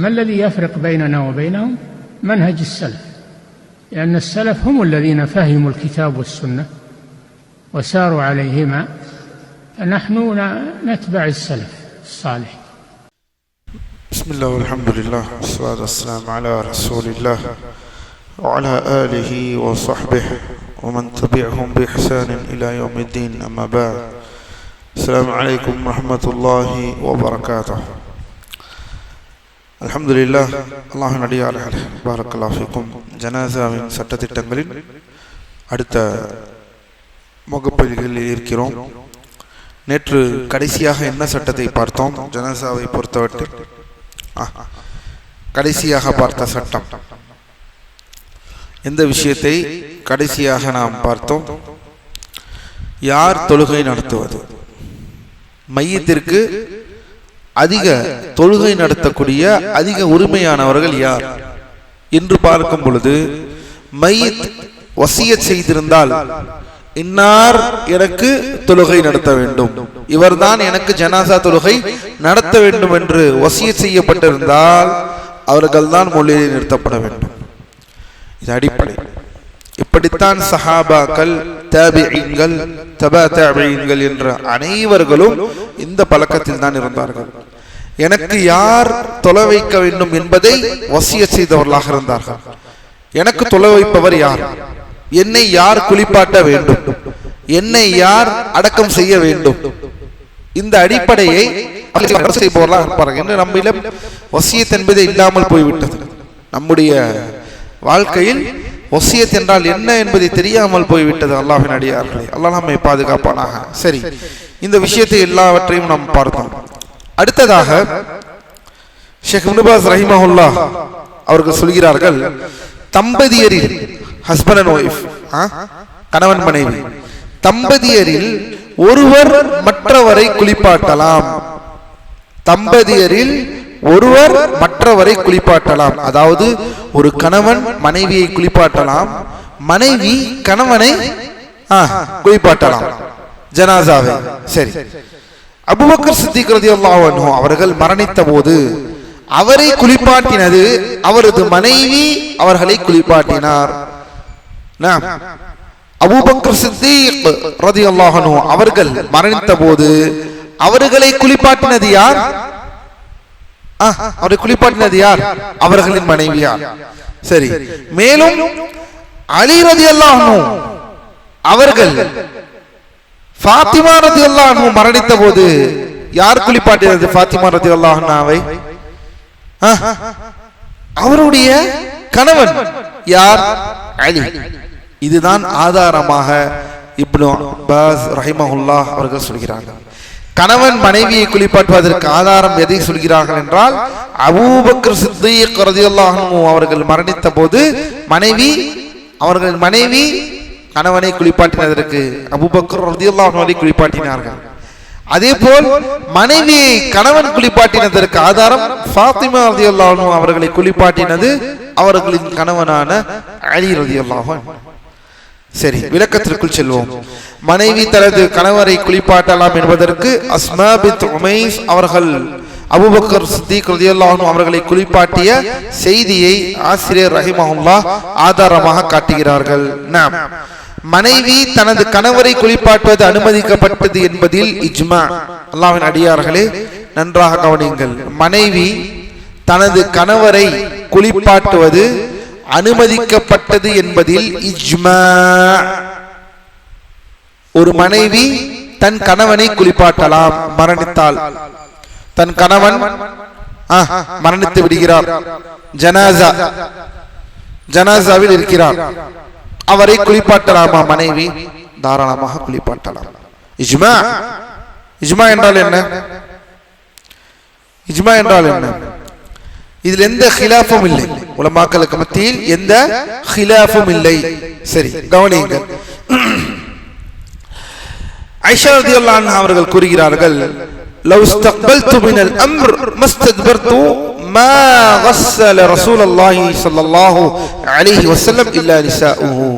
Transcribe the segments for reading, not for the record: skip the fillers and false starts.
ما الذي يفرق بيننا وبينهم؟ منهج السلف، لأن السلف هم الذين فهموا الكتاب والسنة وساروا عليهما، فنحن نتبع السلف الصالح. بسم الله والحمد لله والصلاة والسلام على رسول الله وعلى آله وصحبه ومن تبعهم بإحسان إلى يوم الدين، أما بعد. السلام عليكم ورحمة الله وبركاته. அல்ஹம்துலில்லாஹ், அல்லாஹ்வின் அடியார்களே, பாரக்கல்லாஹு ஃபீக்கும். ஜனாசாவின் சட்டத்திட்டங்களில் அடுத்த முகப்பதிகளில் இருக்கிறோம். நேற்று கடைசியாக என்ன சட்டத்தை பார்த்தோம்? ஜனாசாவை பொறுத்தவரை கடைசியாக பார்த்த சட்டம் எந்த விஷயத்தை கடைசியாக நாம் பார்த்தோம்? யார் தொழுகை நடத்துவது? மையத்திற்கு அதிக தொழுகை நடத்தக்கூடிய அதிக உரிமையானவர்கள் யார் என்று பார்க்கும் பொழுது, மையத் வசியத் செய்திருந்தால் இன்னார் எனக்கு தொழுகை நடத்த வேண்டும், இவர்தான் எனக்கு ஜனாசா தொழுகை நடத்த வேண்டும் என்று வசியத் செய்யப்பட்டிருந்தால் அவர்கள் தான் மொழியில் நிறுத்தப்பட வேண்டும். இது அடிப்படை. இப்படித்தான் சஹாபாக்கள், தாபிஈன்கள், தபா தாபிஈன்கள் என்ற அனைவர்களும் இந்த பழக்கத்தில் தான் இருந்தார்கள். எனக்கு யார் தொலை வைக்க வேண்டும் என்பதை வசியத் செய்தவர்களாக இருந்தார்கள். எனக்கு தொலை வைப்பவர் யார், என்னை யார் குளிப்பாட்ட வேண்டும், என்னை யார் அடக்கம் செய்ய வேண்டும், இந்த அடிப்படையை செய்பவர்களாக இருப்பார்கள். என்று நம்மிடம் வசியத் என்பது இல்லாமல் போய்விட்டது. நம்முடைய வாழ்க்கையில் வசியத் என்றால் என்ன என்பதை தெரியாமல் போய்விட்டது. அல்லாஹ்வின் அடியார்களே, அல்லாஹ் நம்மை பாதுகாப்பானாக. சரி, இந்த விஷயத்தை எல்லாவற்றையும் நாம் பார்த்தோம். அடுத்ததாக ஷேக் இப்னு பாஸ் ரஹிமஹுல்லாஹ் அவர்கள் சொல்கிறார்கள், தம்பதியரில் ஹஸ்பண்ட் அண்ட் ஒய்ஃப், கணவன் மனைவி தம்பதியரில் ஒருவர் மற்றவரை குளிப்பாட்டலாம். தம்பதியரில் ஒருவர் மற்றவரை குளிப்பாட்டலாம். அதாவது ஒரு கணவன் மனைவியை குளிப்பாட்டலாம், மனைவி கணவனை குளிப்பாட்டலாம் ஜனாசாவை. சரி, அபூபக்கர் சித்திக் ரலியல்லாஹு அன்ஹு அவர்கள் மரணித்த போது அவரை குளிப்பாட்டினது அவரது மனைவி அவர்களை குளிப்பாட்டினார். அபூபக்கர் சித்திக் ரலியல்லாஹு அன்ஹு அவர்கள் மரணித்த போது அவர்களை குளிப்பாட்டினது யார்? அவரை குளிப்பாட்டினது யார்? அவர்களின் மனைவியார். சரி, மேலும் அலி ரலியல்லாஹு அன்ஹு அவர்கள் ஃபாத்திமா ரலியல்லாஹு அன்ஹா மரணித்த போது யார் குளிப்பாட்டினது ஃபாத்திமா ரலியல்லாஹு அன்ஹாவை? அவருடைய கணவன் யார்? அலி. இதுதான் ஆதாரமாக இப்னு அப்பாஸ் ரஹிமஹுல்லாஹ் அவர்கள் சொல்கிறார்கள். கணவன் மனைவியை குளிப்பாட்டுவதற்கு ஆதாரம் எதை சொல்கிறார்கள் என்றால், அபூபக்கர் சித்திக் ரலியல்லாஹு அன்ஹு அவர்கள் மரணித்த போது அவர்களின் மனைவி கணவனை குளிப்பாட்டினதற்கு அபூபக்கர் ரலியல்லாஹு அன்ஹு குளிப்பாட்டினார்கள். அதே போல் மனைவியை கணவன் குளிப்பாட்டினதற்கு ஆதாரம் ஃபாத்திமா ரலியல்லாஹு அன்ஹா அவர்களை குளிப்பாட்டினது அவர்களின் கணவனான அலி ரலியல்லாஹு அன்ஹு. சரி, விளக்கத்திற்குள் செல்வோம். மனைவி தனது கணவரை குளிப்பாட்டலாம் என்பதற்கு அஸ்மா பின்த் உமைஸ் அவர்கள் அபூபக்கர் சித்திக் ரலியல்லாஹு அன்ஹு அவர்களை குளிப்பாட்டிய செய்தியை ஆசிரியர் ரஹிமஹுல்லாஹ் ஆதாரமாக காட்டுகிறார்கள். மனைவி தனது கணவரை குளிப்பாட்டுவது அனுமதிக்கப்பட்டது என்பதில் இஜ்மா. அல்லாஹ்வின் அடியார்களே, நன்றாக கவனியுங்கள். மனைவி தனது கணவரை குளிப்பாட்டுவது அனுமதிக்கப்பட்டது என்பதில் இஜ்மா. ஒரு மனைவி தன் கணவனை குளிப்பாட்டலாம். மரணித்தால் தன் கணவன் மரணித்து விடுகிறார், ஜனாசாவில் இருக்கிறார், அவரை குளிப்பாட்டலாமா? மனைவி தாராளமாக குளிப்பாட்டலாம். இஜ்மா. இஜ்மா என்றால் என்ன? இஜ்மா என்றால் என்ன? இதில் எந்த ஹிலாஃபும் இல்லை. உலமாக்களுக்கு மத்தியில் எந்த ஹிலாஃபும் இல்லை. சரி, கவனியுங்கள். ஆயிஷா ரலியல்லாஹு அன்ஹா அவர்கள் கூறுகிறார்கள், லவ் இஸ்தக்பல்து மினல் அம்ர் மஸ்தக்பர்து மா கஸ்ஸல ரசூலுல்லாஹி ஸல்லல்லாஹு அலைஹி வஸல்லம் இல்லா நிசாஉஹு.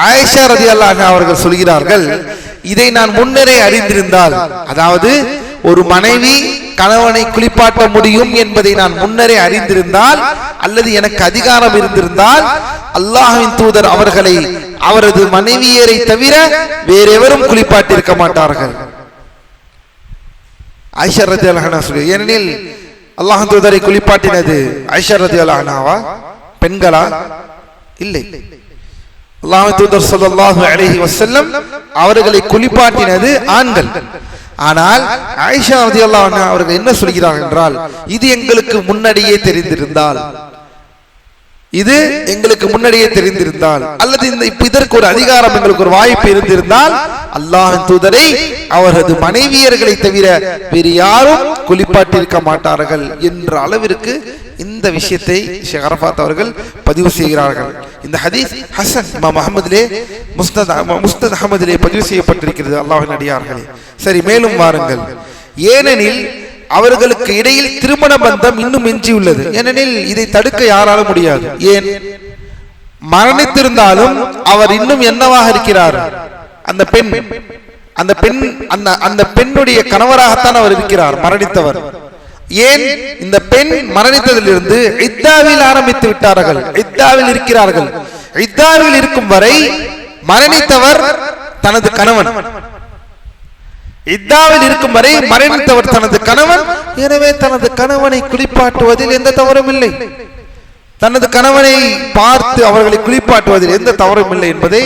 ஆயிஷா ரலியல்லாஹு அன்ஹா அவர்கள் சொல்கிறார்கள், இதை நான் முன்னரே அறிந்திருந்தால், அதாவது ஒரு மனைவி கணவனை குளிப்பாட்ட முடியும் என்பதை நான் முன்னரே அறிந்திருந்தால் அல்லது எனக்கு அதிகாரம் இருந்திருந்தால் அல்லாஹ்வின் தூதர் அவர்களை அவரது மனைவியரை தவிர வேறெவரும் குளிப்பாட்டியிருக்க மாட்டார்கள். ஆயிஷா ரலியல்லாஹு அன்ஹா சொல்லி, ஏனெனில் அல்லாஹ்வின் தூதரை குளிப்பாட்டினது ஆயிஷா ரலியல்லாஹு அன்ஹாவா பெண்களா? இல்லை, அல்லாஹ்வின் தூதர் ஸல்லல்லாஹு அலைஹி வஸல்லம் அவர்களை குளிப்பாட்டினது ஆண்கள். ஆனால் ஆயிஷா ரலியல்லாஹு அன்ஹா அவர்கள் என்ன சொல்கிறார்கள் என்றால், இது எங்களுக்கு முன்னாடியே தெரிந்திருந்தால், இது எங்களுக்கு முன்னாடியே தெரிந்திருந்தால் அல்லது இதற்கு ஒரு அதிகாரம் எங்களுக்கு ஒரு வாய்ப்பு இருந்திருந்தால் அல்லாஹ்வின் தூதரை அவரது மனைவியர்களை தவிர வேறு யாரும் குளிப்பாட்டியிருக்க மாட்டார்கள் என்ற அளவிற்கு இந்த விஷயத்தை ஷேக் அரஃபாத் அவர்கள் பதிவு செய்கிறார்கள். இந்த ஹதீஸ் ஹசன் இமாம் அஹ்மதிலே முஸ்னத் அஹ்மதிலே பதிவு செய்யப்பட்டிருக்கிறது. அல்லாஹ்வின் அடியார்களே, சரி, மேலும் வாருங்கள். ஏனெனில் அவர்களுக்கு இடையில் திருமண பந்தம் இன்னும் எஞ்சியுள்ளது. ஏனெனில் இதை தடுக்க யாராலும் முடியாது. ஏன்? மரணித்திருந்தாலும் அவர் இன்னும் என்னவாக இருக்கிறார்? அந்த பெண்ணுடைய கணவராகத்தான் அவர் இருக்கிறார், மரணித்தவர். ஏன்? இந்த பெண் மரணித்ததிலிருந்து இத்தாவில் ஆரம்பித்து விட்டார்கள், இத்தாவில் இருக்கிறார்கள். இத்தாவில் இருக்கும் வரை மரணித்தவர் தனது கணவன், இத்தாவில் இருக்கும் வரை மரணித்தவர் தனது கணவன். எனவே தனது கணவனை குளிப்பாட்டுவதில் எந்த தவறும் இல்லை, தனது கணவனை பார்த்து அவர்களை குளிப்பாட்டுவதில் எந்த தவறும் இல்லை என்பதை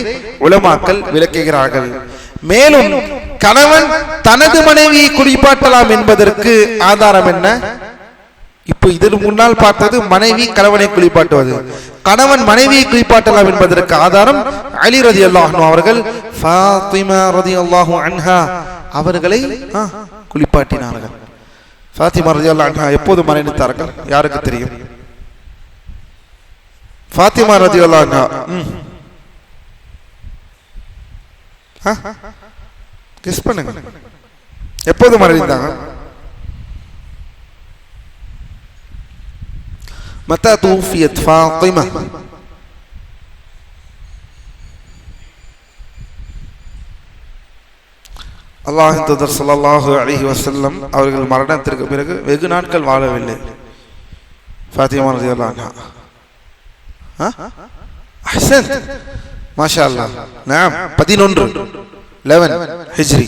உலமாக்கள் விளக்குகிறார்கள். மேலும் கணவன் தனது மனைவியை குளிப்பாட்டலாம் என்பதற்கு ஆதாரம் என்ன? இப்போ இதற்கு முன்னால் பார்த்தது மனைவி கணவனை குளிப்பாட்டுவது. கணவன் மனைவியை குளிப்பாட்டலாம் என்பதற்கு ஆதாரம் அலி ரலியல்லாஹு அன்ஹு அவர்கள் ஃபாத்திமா ரலியல்லாஹு அன்ஹா அவர்களை குளிப்பாட்டினார்கள். ஃபாத்திமா ரலியல்லாஹு அன்ஹா எப்போது மரணித்தார்கள்? யாருக்கு தெரியும்? ஃபாத்திமா ரலியல்லாஹு அன்ஹா கெஸ் பண்ணுங்க, எப்போது மரணித்தாங்க? மத்தா தூஃபியத் ஃபாத்திமா? அல்லாஹ்வின் தூதர் ஸல்லல்லாஹு அலைஹி வஸல்லம் அவர்கள் மரணத்திற்கு பிறகு வெகு நாட்கள் வாழவில்லை. ஃபாத்திமா ரலியல்லாஹு அன்ஹா அஹ்சன், மாஷா அல்லாஹ். நாம் 11 ஹிஜ்ரி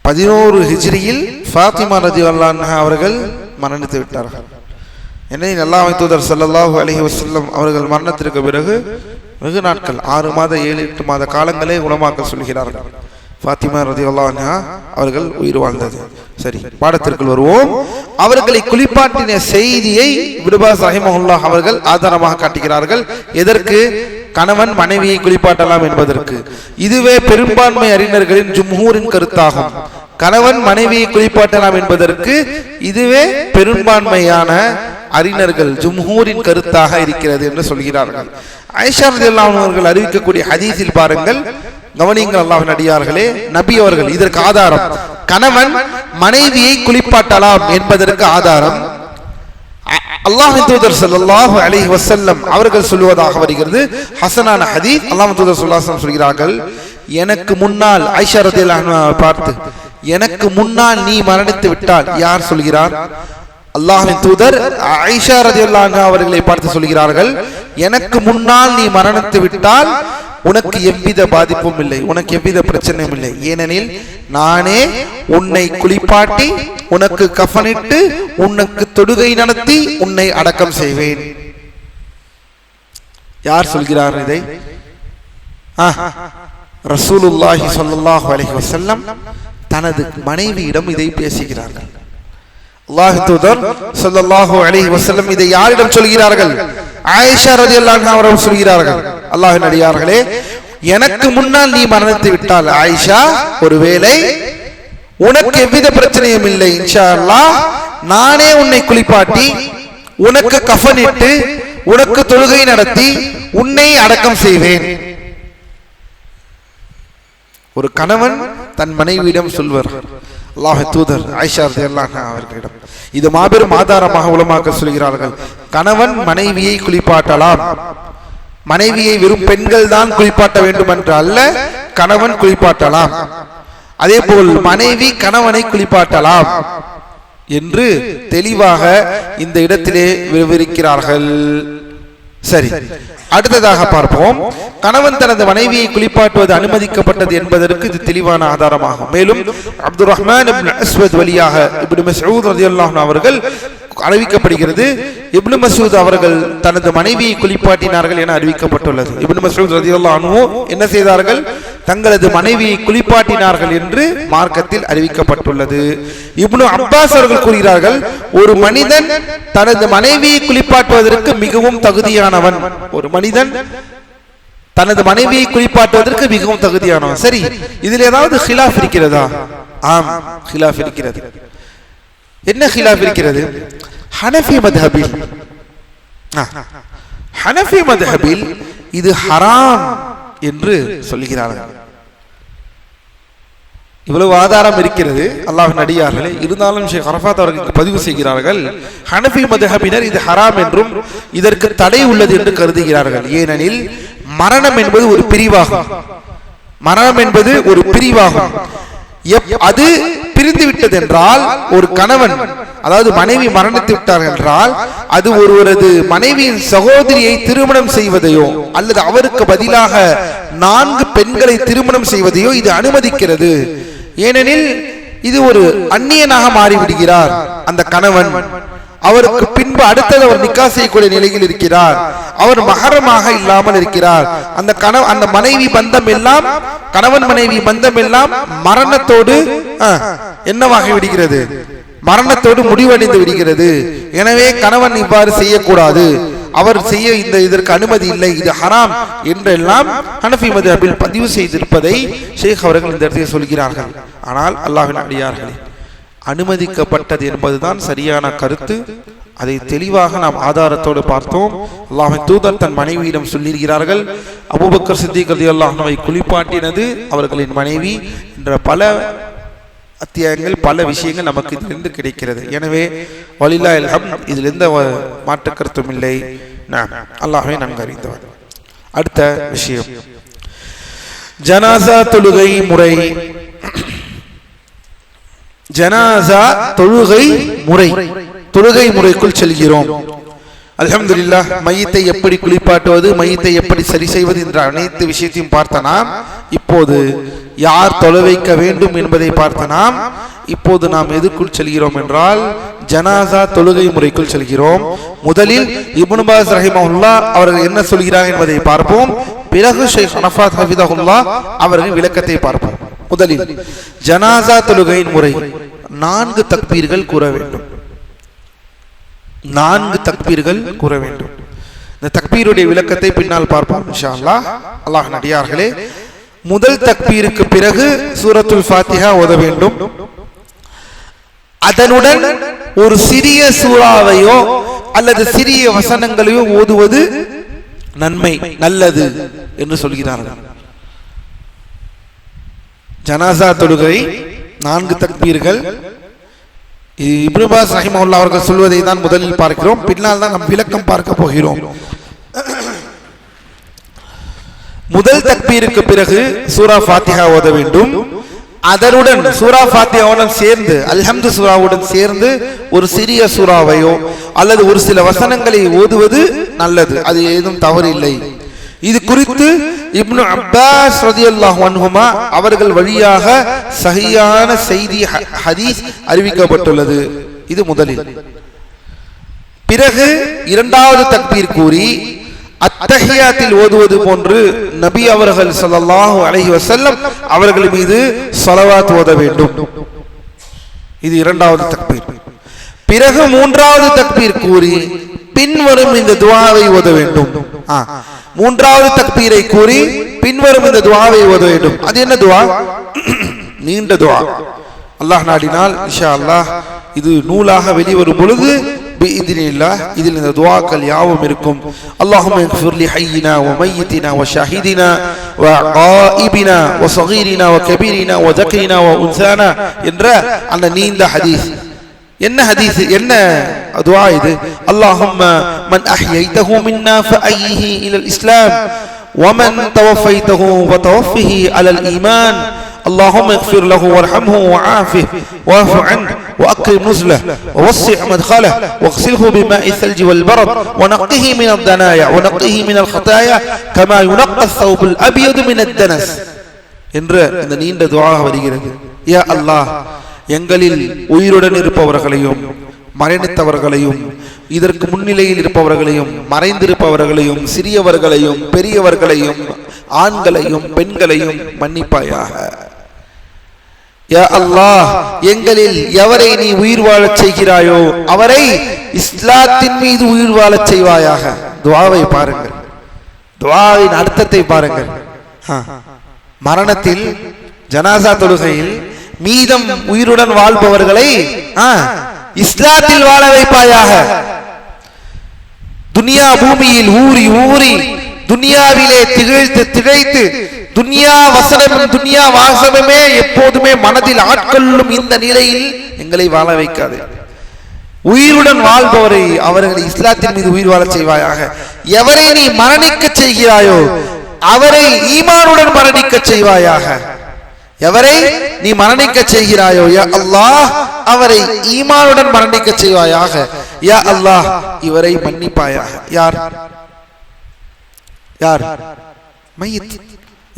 11 ஹிஜ்ரியில் ஃபாத்திமா ரலியல்லாஹு அன்ஹா அவர்கள் மரணித்து விட்டார்கள். எனவே அல்லாஹ்வின் தூதர் ஸல்லல்லாஹு அலைஹி வஸல்லம் அவர்கள் மரணத்திற்கு பிறகு வெகு நாட்கள் 6 மாத 7-8 மாத காலங்களே உலமாக்கள் சொல்கிறார்கள் ஃபாத்திமா ரலியல்லாஹு அன்ஹா அவர்கள் உயிர் வாழ்ந்தது. சரி, பாடத்திற்குள் வருவோம். அவர்களை குளிப்பாட்டின செய்தியை இப்னு பாஸ் ரஹிமஹுல்லாஹ் அவர்கள் ஆதாரமாக காட்டுகிறார்கள். எதற்கு? கணவன் மனைவியை குளிப்பாட்டலாம் என்பதற்கு. இதுவே பெரும்பான்மை அறிஞர்களின் ஜும்ஹூரின் கருத்தாகும். கணவன் மனைவியை குளிப்பாட்டலாம் என்பதற்கு இதுவே பெரும்பான்மையான அறிஞர்கள் ஜும்ஹூரின் கருத்தாக இருக்கிறது என்று சொல்கிறார்கள். ஆயிஷா ரலியல்லாஹு அன்ஹா அவர்கள் அறிவிக்கக்கூடிய ஹதீஸில் பாருங்கள், கவனிங்கள் அல்லாஹ்வின் அடியார்களே, நபி அவர்கள் இதற்கு ஆதாரம் கணவன் மனைவியை குளிப்பாட்டலாம் என்பதற்கு ஆதாரம் அல்லாஹ்வின் தூதர் ஸல்லல்லாஹு அலைஹி வஸல்லம் அவர்கள் சொல்வதாக வருகிறது. ஹசனான ஹதீஸ். அல்லாஹ்வின் தூதர் ஸல்லல்லாஹு அலைஹி வஸல்லம் சொல்கிறார்கள், எனக்கு முன்னால் ஆயிஷா ரலியல்லாஹு அன்ஹா பார்த்து, எனக்கு முன்னால் நீ மரணித்து விட்டால். யார் சொல்கிறார்? அல்லாஹ்வின் தூதர் ஆயிஷா ரலியல்லாஹு அன்ஹா அவர்களை பார்த்து சொல்கிறார்கள், எனக்கு முன்னால் நீ மரணித்து விட்டால் உனக்கு எவ்வித பாதிப்பும் இல்லை, உனக்கு எவ்வித பிரச்சனையும் இல்லை. ஏனெனில் நானே உன்னை குளிப்பாட்டி உனக்கு கஃனிட்டு உனக்கு தொடுகை நடத்தி உன்னை அடக்கம் செய்வேன். யார் சொல்கிறார் இதை? ரசூலுல்லாஹி ஸல்லல்லாஹு அலைஹி வஸல்லம் தனது மனைவியிடம் இதை பேசுகிறார்கள். அல்லாஹ்வின் தூதர் ஸல்லல்லாஹு அலைஹி வஸல்லம் இதை யாரிடம் சொல்கிறார்கள்? ஆயிஷா ரலியல்லாஹு அன்ஹா அவர்கள் சொல்கிறார்கள். அல்லாஹ்வின் அடியார்களே, எனக்கு முன்னால் நீ மரணித்து விட்டால் ஆயிஷா, ஒருவேளை உனக்கு எவ்வித பிரச்சனையும் இல்லை, இன்ஷா அல்லாஹ் நானே உன்னை குளிப்பாட்டி உனக்கு கஃனிட்டு உனக்கு தொழுகை நடத்தி உன்னை அடக்கம் செய்வேன். ஒரு கணவன் தன் மனைவியிடம் சொல்வர், அல்லாஹ்வின் தூதர் ஆயிஷா ரலியல்லாஹு அன்ஹா அவர்களிடம். இது மாபெரும் ஆதாரமாக உலமாக்கள் சொல்கிறார்கள். கணவன் மனைவியை குளிப்பாட்டலாம். மனைவியை வெறும் பெண்கள் தான் குளிப்பாட்ட வேண்டும் என்று அல்ல, கணவன் குளிப்பாட்டலாம். அதே போல் மனைவி கணவனை குளிப்பாட்டலாம் என்று தெளிவாக இந்த இடத்திலே விவரிக்கிறார்கள். சரி, அடுத்ததாக பார்ப்போம். கணவன் தனது மனைவியை குளிப்பாட்டுவது அனுமதிக்கப்பட்டது என்பதற்கு இது தெளிவான ஆதாரமாகும். மேலும் அப்துல் ரஹ்மான் இப்னு அஸ்வத் வழியாக இப்னு மஸ்ஊத் ரலியல்லாஹு அன்ஹு அவர்கள் அறிவிக்கப்படுகிறது, இப்னு மஸ்ஊத் அவர்கள் தனது மனைவியை குளிப்பாட்டினார்கள் என அறிவிக்கப்பட்டுள்ளது. இப்னு மஸ்ஊத் ரலியல்லாஹு அன்ஹு என்ன செய்தார்கள்? தங்களது மனைவியை குளிப்பாட்டினார்கள் என்று மார்க்கத்தில் அறிவிக்கப்பட்டுள்ளது. இப்னு அப்பாஸ் அவர்கள் கூறுகிறார்கள், ஒரு மனிதன் தனது மனைவியை குளிப்பாட்டுவதற்கு மிகவும் தகுதியானவன். ஒரு மனிதன் தனது மனைவியை குளிப்பாட்டுவதற்கு மிகவும் தகுதியானவன். சரி, இதில் ஏதாவது ஹிலாஃப் இருக்கிறதா? ஆம், ஹிலாஃப் இருக்கிறது. என்ன ஹிலாஃப் இருக்கிறது? ஹனஃபி மத்ஹபில் இது ஹராம் என்று சொல்கிறார்கள். இவ்வளவு ஆதாரம் இருக்கிறது அல்லாஹ்வின் அடியார்களே. இருந்தாலும் ஷேக் அரஃபாத் அவர்கள் பதிவு செய்கிறார்கள், ஹனஃபி மத்ஹபினர் இது ஹராம் என்றும் இதற்கு தடை உள்ளது என்று கருதுகிறார்கள். ஏனெனில் மரணம் என்பது ஒரு பிரிவாகும். அது பிரிந்து விட்டது என்றால், ஒரு கணவன் அதாவது மனைவி மரணித்து விட்டார் என்றால், அது ஒருவரது மனைவியின் சகோதரியை திருமணம் செய்வதையோ அல்லது அவருக்கு பதிலாக 4 பெண்களை திருமணம் செய்வதையோ இது அனுமதிக்கிறது. ஏனெனில் இது ஒரு அந்நியனாக மாறிவிடுகிறார் அந்த கணவன். அவருக்கு பின்பு அடுத்தது அவர் நிக்கா செய்யக்கூடிய நிலையில் இருக்கிறார். அவர் மஹரமாக இல்லாமல் இருக்கிறார். அந்த மனைவி பந்தம் எல்லாம், கணவன் மனைவி பந்தம் எல்லாம் மரணத்தோடு என்னவாகி விடுகிறது? மரணத்தோடு முடிவடைந்து விடுகிறது. எனவே கணவன் இவ்வாறு செய்யக்கூடாது, அவர் செய்ய இதற்கு அனுமதி இல்லை, இது ஹராம் என்றெல்லாம் ஹனஃபி மத்ஹபில் பதிவு செய்திருப்பதை ஷேக் அவர்கள் இந்த இடத்தில் சொல்கிறார்கள். ஆனால் அல்லாஹ்வின் அடியார்களே, அனுமதிக்கப்பட்டது என்பதுதான் சரியான கருத்து. அதை தெளிவாக நாம் ஆதாரத்தோடு பார்த்தோம். அல்லாஹ்வின் தூதர் தன் மனைவியிடம் சொல்லியிருக்கிறார்கள், அபூபக்கர் சித்திக் ரலியல்லாஹு அன்ஹுவை குளிப்பாட்டினது அவர்களின் மனைவி என்ற பல அத்தியாயங்கள், பல விஷயங்கள் நமக்கு இதிலிருந்து கிடைக்கிறது. எனவே வலில்லாஹில் ஹம்த், இதில் எந்த மாற்று கருத்தும் இல்லை. அல்லாஹ்வை நன்கு அறிந்தவர். அடுத்த விஷயம், ஜனாசா தொழுகை முறை. ஜனாசா தொழுகை முறைக்குள் செல்கிறோம். அல்ஹம்துலில்லாஹ், மையத்தை எப்படி குளிப்பாட்டுவது, மையத்தை எப்படி சரி செய்வது என்ற அனைத்து விஷயத்தையும் பார்த்த நாம் இப்போது யார் தொழ வைக்க வேண்டும் என்பதை பார்த்த நாம் இப்போது நாம் எதற்குள் செல்கிறோம் என்றால் ஜனாசா தொழுகை முறைக்குள் செல்கிறோம். முதலில் இப்னு பாஸ் ரஹிமஹுல்லாஹ் அவர்கள் என்ன சொல்கிறார்கள் என்பதை பார்ப்போம். பிறகு ஷேக் அரஃபாத் ஹஃபிதஹுல்லாஹ் அவர்களின் விளக்கத்தை பார்ப்போம். முதலில் ஜனாசா தொழுகையின் முறை. 4 தக்பீர்கள் கூற வேண்டும். 4 தக்பீர்கள் கூற வேண்டும். இந்த தக்பீருடைய விளக்கத்தை பின்னால் பார்ப்போம் இன்ஷா அல்லாஹ். அல்லாஹ்வின் அடியார்களே, முதல் தக்பீருக்கு பிறகு சூரத்துல் ஃபாத்திஹா ஓத வேண்டும். அதனுடன் ஒரு சிறிய சூறாவையோ அல்லது சிறிய வசனங்களையோ ஓதுவது நன்மை, நல்லது என்று சொல்கிறார்கள். ஜனாசா தொழுகை 4 தக்பீர்கள். இப்னு பாஸ் ரஹிமஹுல்லாஹ் அவர்கள் சொல்வதை தான் முதலில் பார்க்கிறோம், பின்னால் தான் நாம் விளக்கம் பார்க்க போகிறோம். முதல் தக்பீருக்கு பிறகு சூரா ஃபாத்திஹா ஓத வேண்டும். அதனுடன் சூரா ஃபாத்திஹாவுடன் சேர்ந்து, அல்ஹம்து சூராவுடன் சேர்ந்து ஒரு சிறிய சூறாவையோ அல்லது ஒரு சில வசனங்களை ஓதுவது நல்லது, அது ஏதும் தவறு இல்லை. இது குறித்து இப்னு அப்பாஸ் ரலியல்லாஹு அன்ஹுமா அவர்கள் வழியாக சஹீஹான செய்தி ஹதீஸ் அறிவிக்கப்பட்டுள்ளது. இது முதலில். பிறகு இரண்டாவது தக்பீர் கூறி அத்தஹியாத்தில் ஓதுவது போன்று நபி அவர்கள் ஸல்லல்லாஹு அலைஹி வஸல்லம் அவர்கள் மீது ஸலவாத் ஓத வேண்டும். இது இரண்டாவது தக்பீர். பிறகு மூன்றாவது தக்பீர் கூறி பின்வரும் இந்த துஆவை ஓத வேண்டும். மூன்றாவது தக்பீரை கூறி பின்வரும் இந்த துஆவை ஓத வேண்டும். அது என்ன துஆ? நீண்ட துஆ. அல்லாஹ் நாடினால் இன்ஷா அல்லாஹ் இது நூலாக வெளிவரும் பொழுது இதில் இந்த துஆக்கள் யாவும் இருக்கும். அல்லாஹும்ம இக்ஃபிர் லி ஹய்யினா வ மய்யித்தினா வ ஷாஹிதினா வ காயிபினா வ ஸகீரினா வ கபீரினா வ தக்ரினா வ உன்சானா என்ற அந்த நீண்ட ஹதீஸ். என்ன ஹதீஸ், என்ன துஆ இது? அல்லாஹும்ம மன் அஹ்யைதஹு மின்னா ஃபஅய்ஹி இலல் இஸ்லாம் வ மன் தவஃபைதஹு ஃபதவஃபிஹி அலல் ஈமான் اللهم اغفر له وارحمه وعافه واعف عنه واكرم نزله ووسع مدخله واغسله بماء الثلج والبرد ونقه من الدنايا ونقه من الخطايا كما ينقى الثوب الابيض من الدنس என்ற இந்த நீண்ட துஆ வருகிறது. யா அல்லாஹ், எங்களில் உயிருடன் இருப்பவர்களையும் மரணித்தவர்களையும் இதற்கு முன்னிலையில் இருப்பவர்களையும் மறைந்திருப்பவர்களையும் சிறியவர்களையும் பெரியவர்களையும் ஆண்களையும் பெண்களையும் மன்னிப்பாயாக. யா அல்லாஹ், எங்களில் எவரை நீ உயிர் வாழச் செய்கிறாயோ அவரை இஸ்லாத்தின் மீது உயிர் வாழச் செய்வாயாக. துஆவை பாருங்கள், துஆவின் அர்த்தத்தை பாருங்கள். மரணத்தில் ஜனாசா தொழுகையில் மீதம் உயிருடன் வாழ்பவர்களை இஸ்லாத்தில் வாழ வைப்பாயாக. துனியா பூமியில் ஊறி ஊறி துனியாவிலே திகழ்த்து திகைத்து துனியா வசனமும் துனியா வாசகமே எப்போதுமே மனதில் ஆட்கொள்ளும் இந்த நிலையில் எங்களை வாழ வைக்காது. உயிருடன் வாழ்பவரை அவர்களை இஸ்லாத்தின் மீது உயிர் வாழச் செய்வாயாக. எவரை நீ மரணிக்க செய்கிறாயோ அவரை ஈமானுடன் மரணிக்க செய்வாயாக. எவரை நீ மரணிக்க செய்கிறாயோ யா அல்லாஹ் அவரை ஈமானுடன் மரணிக்க செய்வாயாக. யா அல்லாஹ் இவரை மன்னிப்பாயாக. யார் யார்? மையத்.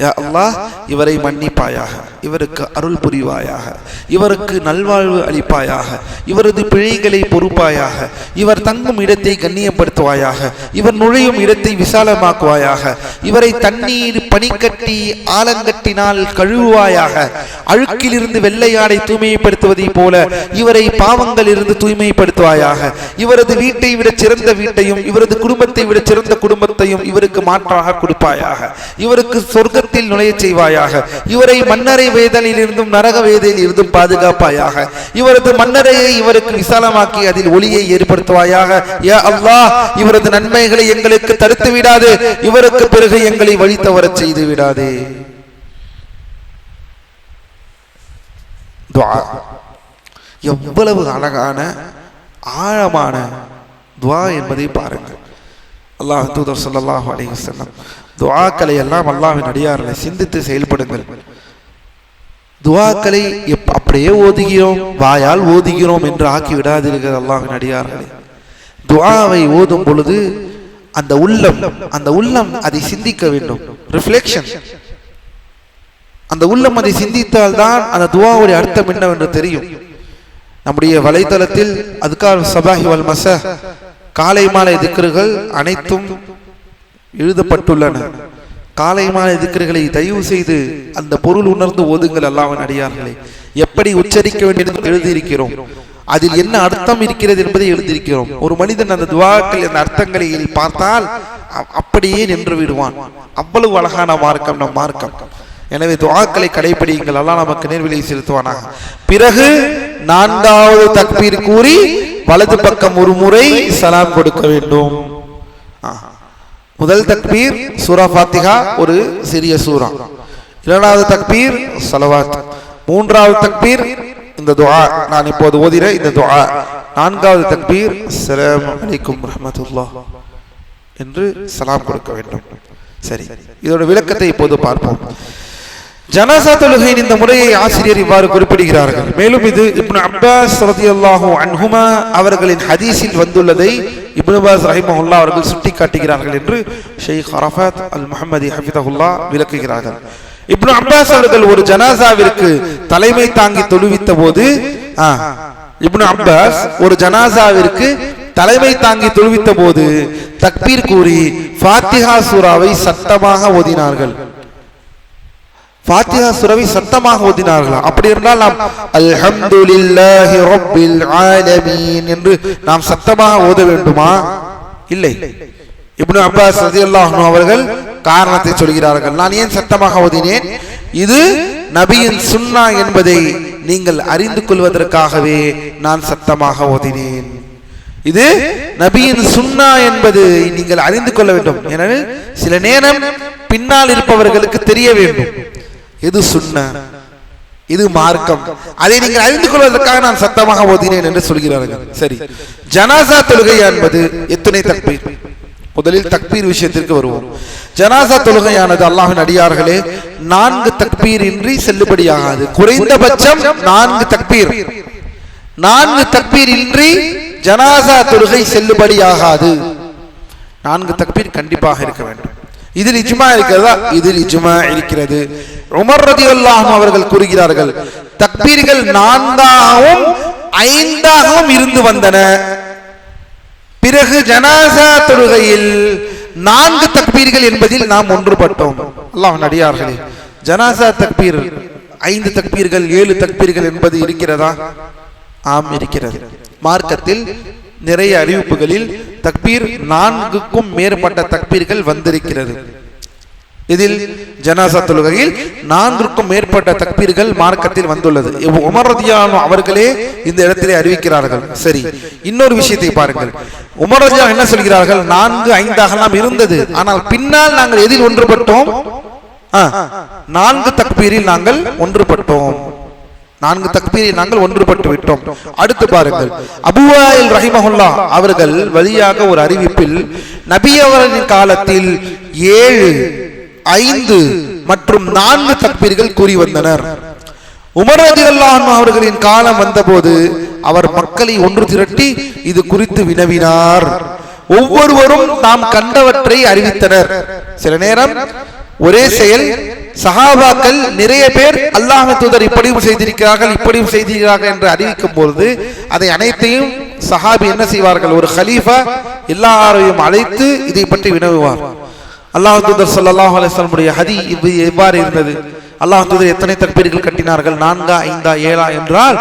யா அல்லாஹ் இவரை மன்னிப்பாயாக, இவருக்கு அருள் புரிவாயாக, இவருக்கு நல்வாழ்வு அளிப்பாயாக, இவரது பிழைகளை பொறுப்பாயாக, இவர் தங்கும் இடத்தை கண்ணியப்படுத்துவாயாக, இவர் நுழையும் இடத்தை விசாலமாக்குவாயாக, இவரை தண்ணீர் பனிக்கட்டி ஆலங்கட்டினால் கழுவுவாயாக, அழுக்கிலிருந்து வெள்ளையாடை தூய்மைப்படுத்துவதை போல இவரை பாவங்கள் இருந்து தூய்மைப்படுத்துவாயாக, இவரது வீட்டை விட சிறந்த வீட்டையும் இவரது குடும்பத்தை விட சிறந்த குடும்பத்தையும் இவருக்கு மாற்றாக கொடுப்பாயாக, இவருக்கு சொர்க்க நுழைய செய்வாயாக, இவரை மன்னரை வேதனையில் இருந்தும் நரக வேதனையில் இருந்தும் பாதுகாப்பாயாக, இவரது மன்னரையை இவருக்கு விசாலமாக்கி அதில் ஒளியை ஏற்படுத்துவாயாக. யா அல்லாஹ் இவரது நன்மைகளை எங்களுக்கு தடுத்து விடாது, இவருக்கு பிறகு எங்களை வழி தவறச் செய்து விடாதே. துஆ எவ்வளவு அழகான ஆழமான துஆ என்பதை பாருங்கள். அல்லாஹ் தூதர் ஸல்லல்லாஹு அலைஹி வஸல்லம் துஆக்களை எல்லாம் அல்லாஹ்வின் அடியார்களை சிந்தித்து செயல்படுங்கள். துஆக்களை அப்படியே ஓதுகிறோம், வாயால் ஓதுகிறோம் என்று ஆக்கி விடாதீர்கள் அல்லாஹ்வின் அடியார்களை. துஆவை ஓதும் பொழுது அந்த உள்ளம் அதை சிந்திக்க வேண்டும். ரிஃப்ளெக்ஷன். அந்த உள்ளம் அதை சிந்தித்தால் தான் அந்த துஆவுடைய அர்த்தம் என்னவென்று தெரியும். நம்முடைய வலைத்தளத்தில் அத்கார் சபாஹி வல் மஸா காலை மாலை திக்ருகள் அனைத்தும் எழுதப்பட்டுள்ளன. காலை மாலை திக்ருகளை தயவு செய்து அந்த பொருள் உணர்ந்து ஓதுங்கள் அல்லாஹ்வின் அடியார்களே. எப்படி உச்சரிக்க வேண்டும் எழுதியிருக்கிறோம், அதில் என்ன அர்த்தம் இருக்கிறது என்பதை எழுதியிருக்கிறோம். ஒரு மனிதன் அந்த துஆக்கள் அந்த அர்த்தங்களை பார்த்தால் அப்படியே நின்று விடுவான். அவ்வளவு அழகான மார்க்கம் நம் மார்க்கம். எனவே துஆக்களை கடைபிடியுங்கள், அல்லாஹ் நமக்கு நேர்வழியை செலுத்துவானாக. பிறகு 4வது தக்பீர் கூறி வலது பக்கம் ஒரு முறை சலாம் கொடுக்க வேண்டும். முதல் தக்பீர் சூரா ஃபாத்திஹா, ஒரு சிறிய சூரா. 2வது தக்பீர் ஸலவாத். 3வது தக்பீர் இந்த துஆ நான் இப்போது ஓதிற இந்த துஆ. 4வது தக்பீர் அஸ்ஸலாமு அலைக்கும் ரஹ்மத்துல்லாஹ் என்று சலாம் கொடுக்க வேண்டும். சரி, இதோட விளக்கத்தை இப்போது பார்ப்போம். ஜனாசா தொழுகையின் இந்த முறையை ஆசிரியர் இவ்வாறு குறிப்பிடுகிறார்கள். மேலும் இது இப்னு அப்பாஸ் ரலியல்லாஹு அன்ஹுமா அவர்களின் ஹதீஸில் வந்துள்ளதை இப்னு பாஸ் ரஹிமஹுல்லாஹ் அவர்கள் சுட்டிக்காட்டுகிறார்கள் என்று ஷேக் அரஃபாத் அல் முஹம்மதி ஹஃபிதஹுல்லாஹ் விளக்குகிறார்கள். இப்னு அப்பாஸ் அவர்கள் ஒரு ஜனாசாவிற்கு தலைமை தாங்கி தொழுவித்த போது இப்னு அப்பாஸ் ஒரு ஜனாசாவிற்கு தலைமை தாங்கி தொழுவித்த போது தக்பீர் கூறி ஃபாத்திஹா சூராவை சத்தமாக ஓதினார்கள். ஃபாத்திஹா சூராவை சத்தமாக ஓதினார்களா? அப்படி இருந்தால் நாம் அல்ஹம்துலில்லாஹி ரப்பில் ஆலமீன் என்று நாம் சத்தமாக ஓத வேண்டுமா? இல்லை. இப்னு அப்பாஸ் ரலியல்லாஹு அன்ஹு அவர்கள் காரணத்தை சொல்கிறார்கள். நான் ஏன் சத்தமாக ஓதினேன்? இது நபியின் சுன்னா என்பதை நீங்கள் அறிந்து கொள்வதற்காகவே நான் சத்தமாக ஓதினேன். இது நபியின் சுன்னா என்பது நீங்கள் அறிந்து கொள்ள வேண்டும். எனவே சில நேரம் பின்னால் இருப்பவர்களுக்கு தெரிய வேண்டும் எது சுன்னா, இது மார்க்கம், அதை நீங்கள் அறிந்து கொள்வதற்காக நான் சத்தமாக ஓதினேன் என்று சொல்கிறார்கள். சரி, ஜனாசா தொழுகை என்பது எத்தனை தக்பீர்? முதலில் தக்பீர் விஷயத்திற்கு வருவோம். ஜனாசா தொழுகையானது அல்லாஹ்வின் அடியார்களே 4 தக்பீர் இன்றி செல்லுபடியாகாது. குறைந்தபட்சம் 4 தக்பீர். 4 தக்பீர் இன்றி ஜனாசா தொழுகை செல்லுபடியாகாது. 4 தக்பீர் கண்டிப்பாக இருக்க வேண்டும். இதில் இஜ்மா இருக்கிறதா? இதில் இஜ்மா இருக்கிறது. உமர் ரலியல்லாஹு அன்ஹு அவர்கள் கூறுகிறார்கள், தக்பீர்கள் 4ஆகவும் 5ஆகவும் இருந்து வந்தன. பிறகு ஜனாசா தொழுகையில் 4 தக்பீர்கள் என்பதில் நாம் ஒன்றுபட்டோம். அல்லாஹ்வின் அடியார்களே, ஜனாசா தக்பீர் 5 தக்பீர்கள் 7 தக்பீர்கள் என்பது இருக்கிறதா? ஆம், இருக்கிறது. மார்க்கத்தில் நிறைய அறிவிப்புகளில் தக்பீர் 4க்கும் மேற்பட்ட தக்பீர்கள் வந்திருக்கிறது. இதில் ஜனாசா தொழுகையில் 4க்கும் மேற்பட்ட தக்பீர்கள் மார்க்கத்தில் வந்துள்ளது. உமர் ரலியல்லாஹு அன்ஹு அவர்களே இந்த இடத்திலே அறிவிக்கிறார்கள். சரி, இன்னொரு விஷயத்தை பாருங்கள். உமர் ரலியல்லாஹு என்ன சொல்கிறார்கள்? 4, 5ஆக இருந்தது, ஆனால் பின்னால் நாங்கள் எதில் ஒன்றுபட்டோம்? 4 தக்பீரில் நாங்கள் ஒன்றுபட்டோம். 4 தக்பீரில் நாங்கள் ஒன்றுபட்டு விட்டோம். அடுத்து பாருங்கள், அபூ வாயில் ரஹிமஹுல்லாஹ் அவர்கள் வழியாக ஒரு அறிவிப்பில் நபி அவர்களின் காலத்தில் 7, 5 மற்றும் 4 தக்பீர்கள் கூறி வந்தனர். உமர் ரலியல்லாஹு அன்ஹு அவர்களின் காலம் வந்தபோது அவர் மக்களை ஒன்று திரட்டி இது குறித்து வினவினார். ஒவ்வொருவரும் தாம் கண்டவற்றை அறிவித்தனர். சில நேரம் ஒரே செயல் சஹாபாக்கள் நிறைய பேர் அல்லாஹ்வின் தூதர் இப்படியும் செய்திருக்கிறார்கள் இப்படியும் செய்திருக்கிறார்கள் என்று அறிவிக்கும் பொழுது அதை அனைத்தையும் சஹாபி என்ன செய்வார்கள்? ஒரு கலீஃபா எல்லாரையும் அழைத்து இதை பற்றி வினவுவார். அல்லாஹ் தூதர் ஸல்லல்லாஹு அலைஹி வஸல்லம் உடைய ஹதீஸ் இவ்வாறு இருந்தது. அல்லாஹ் தூதர் எத்தனை தக்பீர்கள் கட்டினார்கள்? 4, 5, 7 என்றால்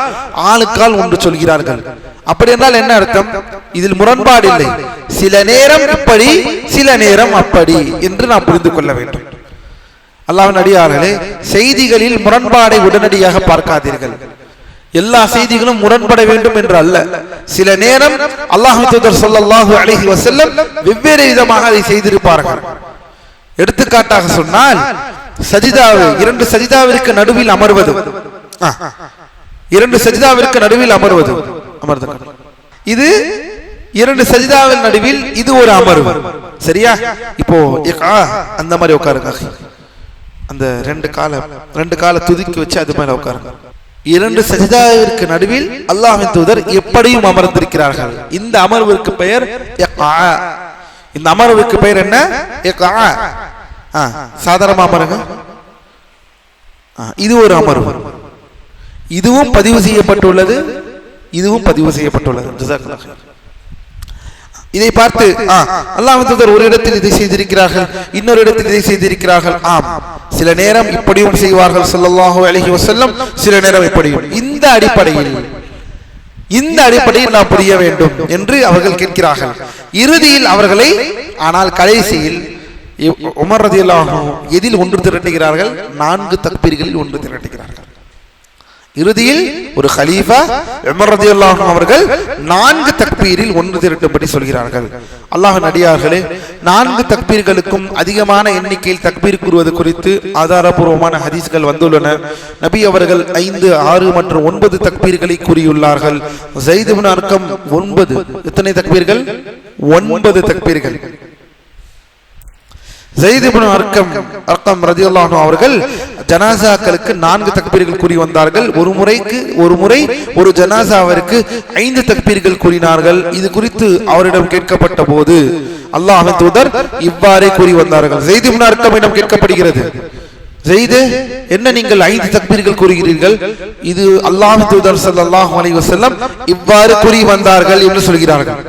ஆளுக்கால் ஒன்று சொல்கிறார்கள். அப்படி என்றால் என்ன அர்த்தம்? இதில் முரண்பாடு இல்லை. சில நேரம் இப்படி, சில நேரம் அப்படி என்று நாம் புரிந்து கொள்ள வேண்டும். அல்லாஹ்வின் அடியார்களே, செய்திகளில் முரண்பாடை உடனடியாக பார்க்காதீர்கள். எல்லா செய்திகளும் முரண்பட வேண்டும் என்று அல்ல. சில நேரம் அல்லாஹ்வின் தூதர் ஸல்லல்லாஹு அலைஹி வஸல்லம் வெவ்வேறு விதமாக அதை செய்திருப்பார்கள். எடுத்துக்காட்டாக சொன்னால், சஜிதாவை 2 சஜிதாவிற்கு நடுவில் அமர்வது, 2 சஜிதாவிற்கு நடுவில் அமர்வது, இது 2 சஜிதாவின் நடுவில் இது ஒரு அமர்வு. சரியா? இப்போ அந்த மாதிரி உட்காருங்க. அந்த 2 காலை துதிக்கி வச்சு அது மேல உட்காருங்க. 2 சஜிதாவிற்கு நடுவில் அல்லாஹ்வின் தூதர் எப்படியும் அமர்ந்திருக்கிறார்கள். இந்த அமர்வுக்கு பெயர் இக்ஆ. இந்த அமர்வுக்கு பெயர் என்ன? இக்ஆ. சாதாரண அமருங்க. இது ஒரு அமர்வு. இதுவும் பதிவு செய்யப்பட்டுள்ளது, இதுவும் பதிவு செய்யப்பட்டுள்ளது. ஜஸாக்கல்லாஹ். இதை பார்த்து அல்லாஹ்வின் தூதர் ஒரு இடத்தில் இதை செய்திருக்கிறார்கள், இன்னொரு இடத்தில் இதை செய்திருக்கிறார்கள். ஆம், சில நேரம் இப்படியும் செய்வார்கள் ஸல்லல்லாஹு அலைஹி வஸல்லம், சில நேரம் இப்படியும். இந்த அடிப்படையில் நாம் புரிய வேண்டும் என்று அவர்கள் கேட்கிறார்கள். இறுதியில் அவர்களை, ஆனால் கடைசியில் உமர் ரலியல்லாஹு அன்ஹு எதில் ஒன்று திரட்டுகிறார்கள்? 4 தக்பீர்களில் ஒன்று திரட்டுகிறார்கள். இறுதியில் ஒரு கலீஃபா உமர் ரலியல்லாஹு அன்ஹு அவர்கள் 4 தக்பீரில் ஒன்று திரட்டும்படி சொல்கிறார்கள். அல்லாஹ்வின் அடியார்களே, 4 தக்பீர்களுக்கும் அதிகமான எண்ணிக்கையில் தக்பீர் கூறுவது குறித்து ஆதாரபூர்வமான ஹதீஸ்கள் வந்துள்ளன. நபி அவர்கள் 5, 6 மற்றும் 9 தக்பீர்களை கூறியுள்ளார்கள். ஸைத் இப்னு அர்கம் 9. எத்தனை தக்பீர்கள்? 9 தக்பீர்கள். ஸைத் இப்னு அர்கம் ரலியல்லாஹு அன்ஹு அவர்கள் ஜனாசாக்களுக்கு 4 தக்பீர்கள் கூறி வந்தார்கள். ஒரு முறை ஒரு ஜனாசாவிற்கு 5 தக்பீர்கள் கூறினார்கள். இது குறித்து அவரிடம் கேட்கப்பட்ட போது அல்லாஹ்வின் தூதர் இவ்வாறே கூறி வந்தார்கள். ஸைத் இப்னு அர்கமிடம் கேட்கப்படுகிறது, ஸைத், என்ன நீங்கள் 5 தக்பீர்கள் கூறுகிறீர்கள்? இது அல்லாஹ்வின் தூதர் ஸல்லல்லாஹு அலைஹி வஸல்லம் இவ்வாறு கூறி வந்தார்கள் என்று சொல்கிறார்கள்.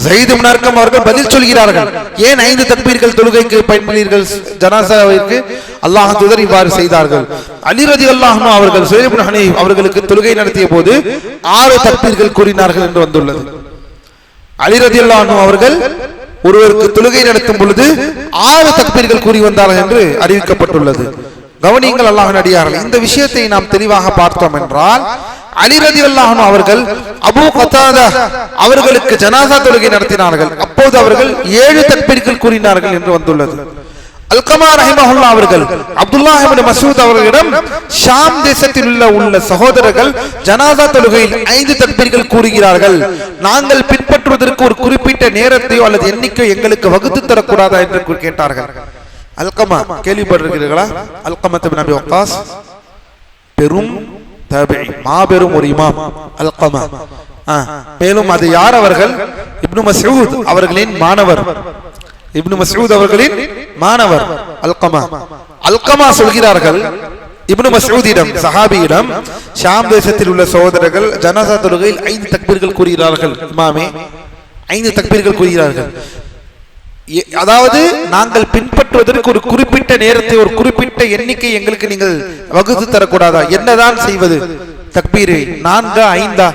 ஸைத் இப்னு அர்கம் அவர்கள் பதில் சொல்கிறார்கள், ஏன் 5 தக்பீர்கள் தொழுகைக்கு பயன்படுகிறீர்கள்? ஜனாசாவிற்கு அல்லாஹ்வின் தூதர் இவ்வாறு செய்தார்கள். அலி ரலியல்லாஹு அன்ஹு அவர்கள் ஸுஹைப் இப்னு ஹுனைஃப் அவர்களுக்கு தொழுகை நடத்திய போது 6 தக்பீர்கள் கூறினார்கள் என்று வந்துள்ளது. அலி ரலியல்லாஹு அன்ஹு அவர்கள் ஒருவருக்கு தொழுகை நடத்தும் பொழுது 6 தக்பீர்கள் கூறி வந்தார்கள் என்று அறிவிக்கப்பட்டுள்ளது. கவனியுங்கள் அல்லாஹ்வின் அடியார்களே, இந்த விஷயத்தை நாம் தெளிவாக பார்த்தோம் என்றால், அலி ரலியல்லாஹு அன்ஹு அவர்கள் அபூ கதாதா அவர்களுக்கு ஜனாசா தொழுகை நடத்தினார்கள். அப்போது அவர்கள் 7 தக்பீர்கள் கூறினார்கள் என்று வந்துள்ளது. அல்கமா ரஹிமஹுல்லாஹ் அவர்கள் அப்துல்லாஹ் இப்னு மஸ்ஊத் அவர்களிடம் ஷாம் தேசத்தில் உள்ள சகோதரர்கள் ஜனாசா தொழுகையில் 5 தக்பீர்கள் கூறுகிறார்கள், நாங்கள் பின்பற்றுவது பின்பற்றுவதற்கு ஒரு குறிப்பிட்ட நேரத்தையோ அல்லது எண்ணிக்கையோ எங்களுக்கு வகுத்து தரக்கூடாதா என்று கேட்டார்கள். அல்கமா கேள்விப்பட்டிருக்கிறீர்களா? அல்கமா இப்னு அபி வக்காஸ் பெரும் தாபிஈ, மாபெரும் ஒரு இமாம் அல்கமா. மேலும் அது யார் அவர்கள்? இப்னு மஸ்ஊத் அவர்களின் மாணவர். இப்னு மஸ்ஊத் அவர்களின் மாணவர் அல்கமா. அல்கமா சொல்கிறார்கள், இப்னு மஸ்ஊதிடம், சஹாபியிடம், ஷாம் தேசத்தில் உள்ள சகோதரர்கள் ஜனாஸா தொழுகையில் 5 தக்பீர்கள் கூறுகிறார்கள். இமாமே 5 தக்பீர்கள் கூறுகிறார்கள். அதாவது நாங்கள் பின்பற்றுவதற்கு ஒரு குறிப்பிட்ட நேரத்தை, ஒரு குறிப்பிட்ட எண்ணிக்கை எங்களுக்கு நீங்கள் வகுத்து தரக்கூடாதா? என்னதான் செய்வது? தக்பீரை 4, 5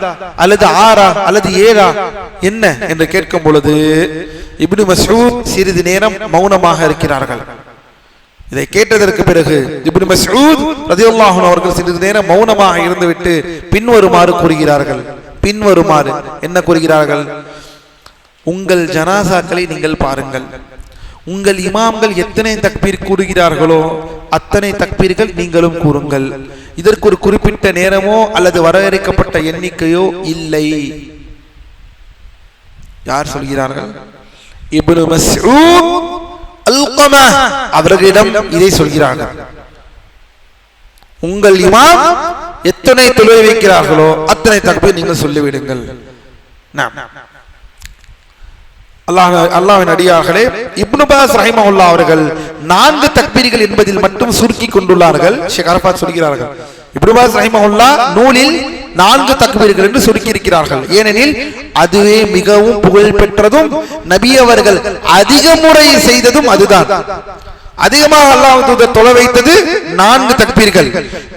அல்லது 6 அல்லது 7 என்ன என்று கேட்கும் பொழுது இப்னு மஸ்ஊத் சிறிது நேரம் மௌனமாக இருக்கிறார்கள். இதை கேட்டதற்கு பிறகு இப்னு மஸ்ஊத் ரலியல்லாஹு அன்ஹு அவர்கள் சிறிது நேரம் மௌனமாக இருந்துவிட்டு பின்வருமாறு கூறுகிறார்கள். பின்வருமாறு என்ன கூறுகிறார்கள்? உங்கள் ஜனாசாக்களை நீங்கள் பாருங்கள். உங்கள் இமாம்கள் எத்தனை தக்பீர் கூறுகிறார்களோ அத்தனை தக்பீர்கள் நீங்களும் கூறுங்கள். இதற்கு ஒரு குறிப்பிட்ட நேரமோ அல்லது வரையறுக்கப்பட்ட எண்ணிக்கையோ இல்லை. யார் சொல்கிறார்கள்? இப்னு மஸ்ஊத் அல்கமா அவர்களிடம் இதை சொல்கிறார்கள். உங்கள் இமாம் எத்தனை தொழுகை வைக்கிறார்களோ அத்தனை தக்பீர் நீங்கள் சொல்லிவிடுங்கள். அல்லாஹ்வின் அடியார்களே, இப்னு பாஸ் ரஹிமஹுல்லாஹ் அவர்கள் 4 தக்பீர்கள் என்பதில் மட்டும் சுருக்கி கொண்டுள்ளார்கள். ஷேக் அரஃபாத் சொல்கிறார்கள், இப்னு பாஸ் ரஹிமஹுல்லாஹ் நூலில் 4 தக்பீர்கள் என்று சுருக்கி இருக்கிறார்கள். ஏனெனில் அதுவே மிகவும் புகழ் பெற்றதும் நபி அவர்கள் அதிக முறை செய்ததும் அதுதான். அதிகமாக அல்லாஹ் தூதர் தொழ வைத்தது 4 தக்பீர்கள்.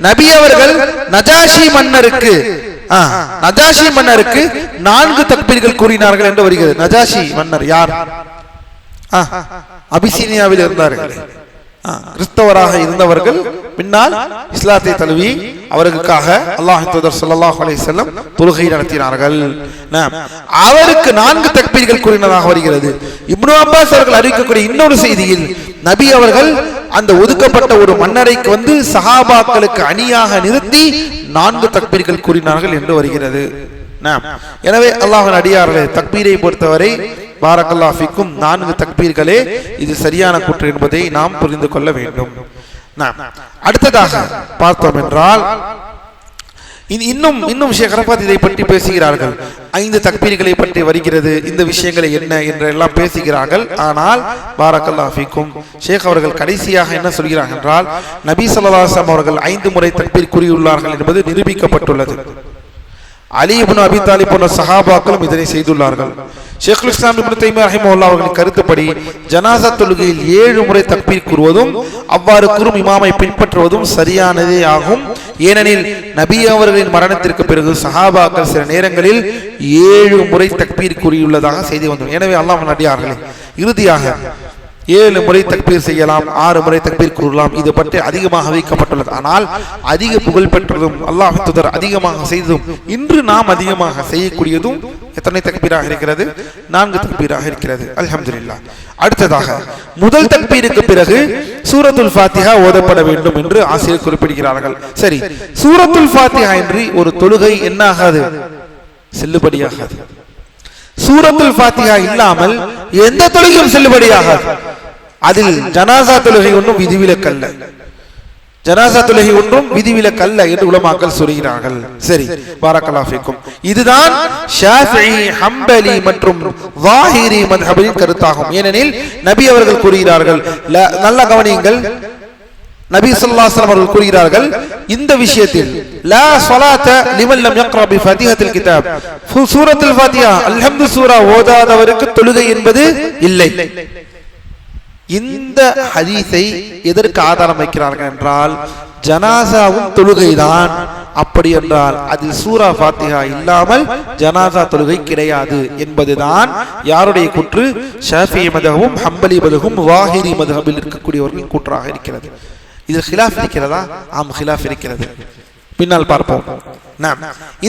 நபி அவர்கள் நஜாஷி மன்னருக்கு 4 தக்பீர்கள் கூறினார்கள் என்று வருகிறது. நஜாஷி மன்னர் யார்? அபிசீனியாவில் இருந்தார்கள். கிறிஸ்தவராக இருந்தவர்கள் பின்னால் இஸ்லாத்தை தழுவி அவர்களுக்காக அல்லாஹ் தூதர் ஸல்லல்லாஹு அலைஹி வஸல்லம் தொழுகை நடத்தினார்கள். அவருக்கு 4 தக்பீர்கள் கூறினதாக வருகிறது. இப்னு அப்பாஸ் அவர்கள் அறிவிக்கக்கூடிய இன்னொரு செய்தியில் நபி அவர்கள் அந்த ஒதுக்கப்பட்ட ஒரு மன்னரைக்கு வந்து சஹாபாக்களுக்கு அணியாக நிறுத்தி 4 தக்பீர்கள் கூறினார்கள் என்று வருகிறது. எனவே அல்லாஹ்வின் அடியார்களே, தக்பீரை பொறுத்தவரை பாரக்கல்லாஹு ஃபீக்கும் 4 தக்பீர்களே இது சரியான கூற்று என்பதை நாம் புரிந்து கொள்ள வேண்டும். அடுத்ததாக பார்த்தோம் என்றால் இன்னும் ஷேக் அரஃபாத் இதை பற்றி பேசுகிறார்கள். 5 தக்பீர்களை பற்றி வருகிறது, இந்த விஷயங்களை என்ன என்று எல்லாம் பேசுகிறார்கள். ஆனால் பாரக்கல்லாஹு ஃபீக்கும் ஷேக் அவர்கள் கடைசியாக என்ன சொல்கிறார்கள் என்றால், நபி ஸல்லல்லாஹு அலைஹி வஸல்லம் அவர்கள் 5 முறை தக்பீர் கூறியுள்ளார்கள் என்பது நிரூபிக்கப்பட்டுள்ளது. அலி இப்னு அபி தாலிப் போன்ற சஹாபாக்களும் இதனை செய்துள்ளார்கள். ஷேகுல் இஸ்லாம் இப்னு தைமிய்யா ரஹிமஹுல்லாஹ் அவர்களின் கருத்துப்படி ஜனாஸா தொழுகையில் 7 முறை தக்பீர் கூறுவதும் அவ்வாறு கூறும் இமாமை பின்பற்றுவதும் சரியானதே ஆகும். ஏனெனில் நபி அவர்களின் மரணத்திற்கு பிறகு சஹாபாக்கள் சில நேரங்களில் 7 முறை தக்பீர் கூறியுள்ளதாக செய்தி வந்தது. எனவே அல்லாஹ்வின் அடியார்களே, இறுதியாக 7 முறை தக்பீர் செய்யலாம், 6 முறை தக்பீர் கூறலாம், இது பற்றி அதிகமாக வைக்கப்பட்டுள்ளது. ஆனால் அதிக புகழ் பெற்றதும் அல்லாஹ் தூதர் அதிகமாக செய்ததும் இன்று நாம் அதிகமாக செய்யக்கூடியதும் எத்தனை தக்பீராக இருக்கிறது? 4 தக்பீராக இருக்கிறது. அல்ஹம்துலில்லாஹ். அடுத்ததாக முதல் தக்பீருக்கு பிறகு சூரத்துல் ஃபாத்திஹா ஓதப்பட வேண்டும் என்று ஆசிரியர் குறிப்பிடுகிறார்கள். சரி, சூரத்துல் ஃபாத்திஹா இன்றி ஒரு தொழுகை என்ன ஆகாது? செல்லுபடியாகாது. சூரத்துல் ஃபாத்திஹா இல்லாமல் எந்த தொழுகையும் செல்லுபடியாகாது. அதில் ஜனாஸா தொழுகை ஒன்றும் விதிவிலக்கல்ல. ஜனாஸா தொழுகை ஒன்றும் விதிவிலக்கல்ல என்று உலமாக்கள் சொல்கிறார்கள். சரி, பாரக்கல்லாஹு ஃபீக்கும். இதுதான் ஷாஃபிஈ, ஹம்பலி மற்றும் ஸாஹிரி மத்ஹபின் கருத்தாகும். ஏனெனில் நபி அவர்கள் கூறுகிறார்கள், நல்ல கவனியுங்கள், நபி ஸல்லல்லாஹு அலைஹி வஸல்லம் அவர்கள் கூறுகிறார்கள் இந்த விஷயத்தில், லா ஸலாத லிமன் லம் யக்ரா பி ஃபாத்திஹத்தில் கிதாப், சூரத்துல் ஃபாத்திஹா அல்ஹம்து சூரா ஓதாதவருக்கு தொழுகை என்பது இல்லை. இந்த ஹதீஸை எதற்கு ஆதாரம் வைக்கிறார்கள் என்றால், ஜனாசாவும் தொழுகைதான். அப்படி என்றால் அதில் சூரா ஃபாத்திஹா இல்லாமல் ஜனாசா தொழுகை கிடையாது என்பதுதான் யாருடைய கூற்று? ஷாஃபிஈ மத்ஹபும் ஹம்பலி மத்ஹபும் ஸாஹிரி மத்ஹபில் இருக்கக்கூடியவர்களின் கூற்றாக இருக்கிறது. இதில் ஹிலாஃப் இருக்கிறதா? ஆம், ஹிலாஃப் இருக்கிறது. பின்னால் பார்ப்போம்.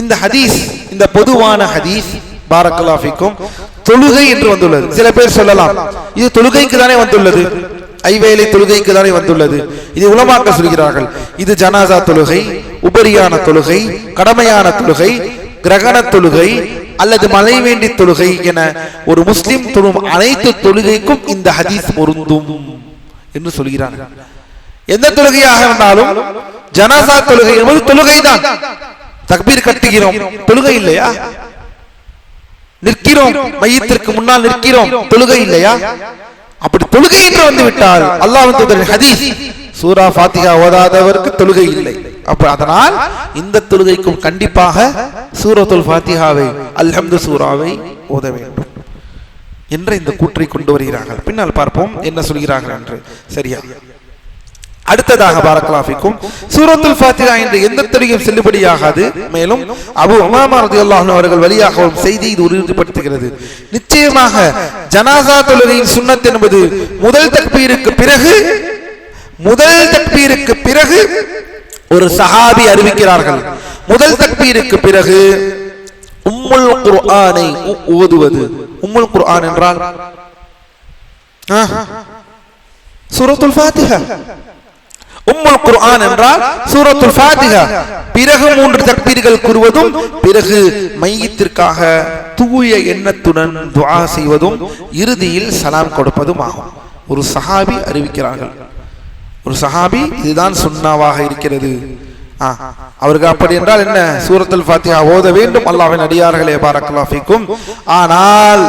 இந்த ஹதீஸ், இந்த பொதுவான ஹதீஸ் பாரக்கல்லாஹு ஃபீக்கும் தொழுகை என்று வந்துள்ளது. சில பேர் சொல்லலாம், இது தொழுகைக்கு தானே வந்துள்ளது, ஐவேளை தொழுகைக்கு தானே வந்துள்ளது. இது உலமாக்கள் சொல்கிறார்கள், இது ஜனாசா தொழுகை, உபரியான தொழுகை, கடமையான தொழுகை, கிரகண தொழுகை, அல்லது மழை வேண்டி தொழுகை என ஒரு முஸ்லிம் தொழும் அனைத்து தொழுகைக்கும் இந்த ஹதீஸ் பொருந்தும் என்று சொல்கிறார். எந்த தொழுகையாக இருந்தாலும் ஜனாசா தொழுகை என்பது தொழுகைதான். தக்பீர் கட்டுகிறோம், தொழுகை இல்லையா? நிற்கிறோம், மையத்திற்கு முன்னால் நிற்கிறோம், தொழுகை இல்லையா? அப்படி தொழுகை என்று வந்து விட்டால் அல்லாஹ்வின் தூதரின் ஹதீஸ், சூரா ஃபாத்திஹா ஓதாதவருக்கு தொழுகை இல்லை. அப்ப அதனால் இந்த தொழுகைக்கும் கண்டிப்பாக சூரத்துல் ஃபாத்திஹாவை, அல்ஹம்து சூராவை ஓத வேண்டும் என்ற இந்த கூற்றை கொண்டு வருகிறார்கள். பின்னால் பார்ப்போம் என்ன சொல்கிறார்கள் என்று. சரியா? அடுத்ததாக பாரக்கல்லாஹு ஃபீக்கும், சூரத்துல் ஃபாத்திஹா என்ற எந்த தொழுகையும் செல்லுபடியாகாது. மேலும் அபூ உமாமா ரலியல்லாஹு அன்ஹு அவர்கள் வழியாக ஒரு செய்தி இது உறுதிப்படுத்துகிறது. நிச்சயமாக ஜனாசா தொழுகையின் சுன்னத் என்பது முதல் தக்பீருக்கு பிறகு ஒரு சஹாபி அறிவிக்கிறார்கள். முதல் தக்பீருக்கு பிறகு உம்முல் குர்ஆனை ஓதுவது. உம்முல் குர்ஆன் என்றால் சூரத்துல் ஃபாத்திஹா. உம்முல் குர்ஆன் என்றால் சூரத்துல் ஃபாத்திஹா. பிறகு 3 தக்பீர்கள் கூறுவதும், பிறகு மையத்திற்காக தூய எண்ணத்துடன் துஆ செய்வதும், இறுதியில் சலாம் கொடுப்பதும் ஆகும். ஒரு சஹாபி அறிவிக்கிறார்கள். ஒரு சஹாபி இதுதான் சுன்னாவாக இருக்கிறது. அவருக்கு அப்படி என்றால் என்ன? சூரத்துல் ஃபாத்திஹா ஓத வேண்டும் அல்லாஹ்வின் அடியார்களே, பாரக்கல்லாஹு ஃபீக்கும். ஆனால்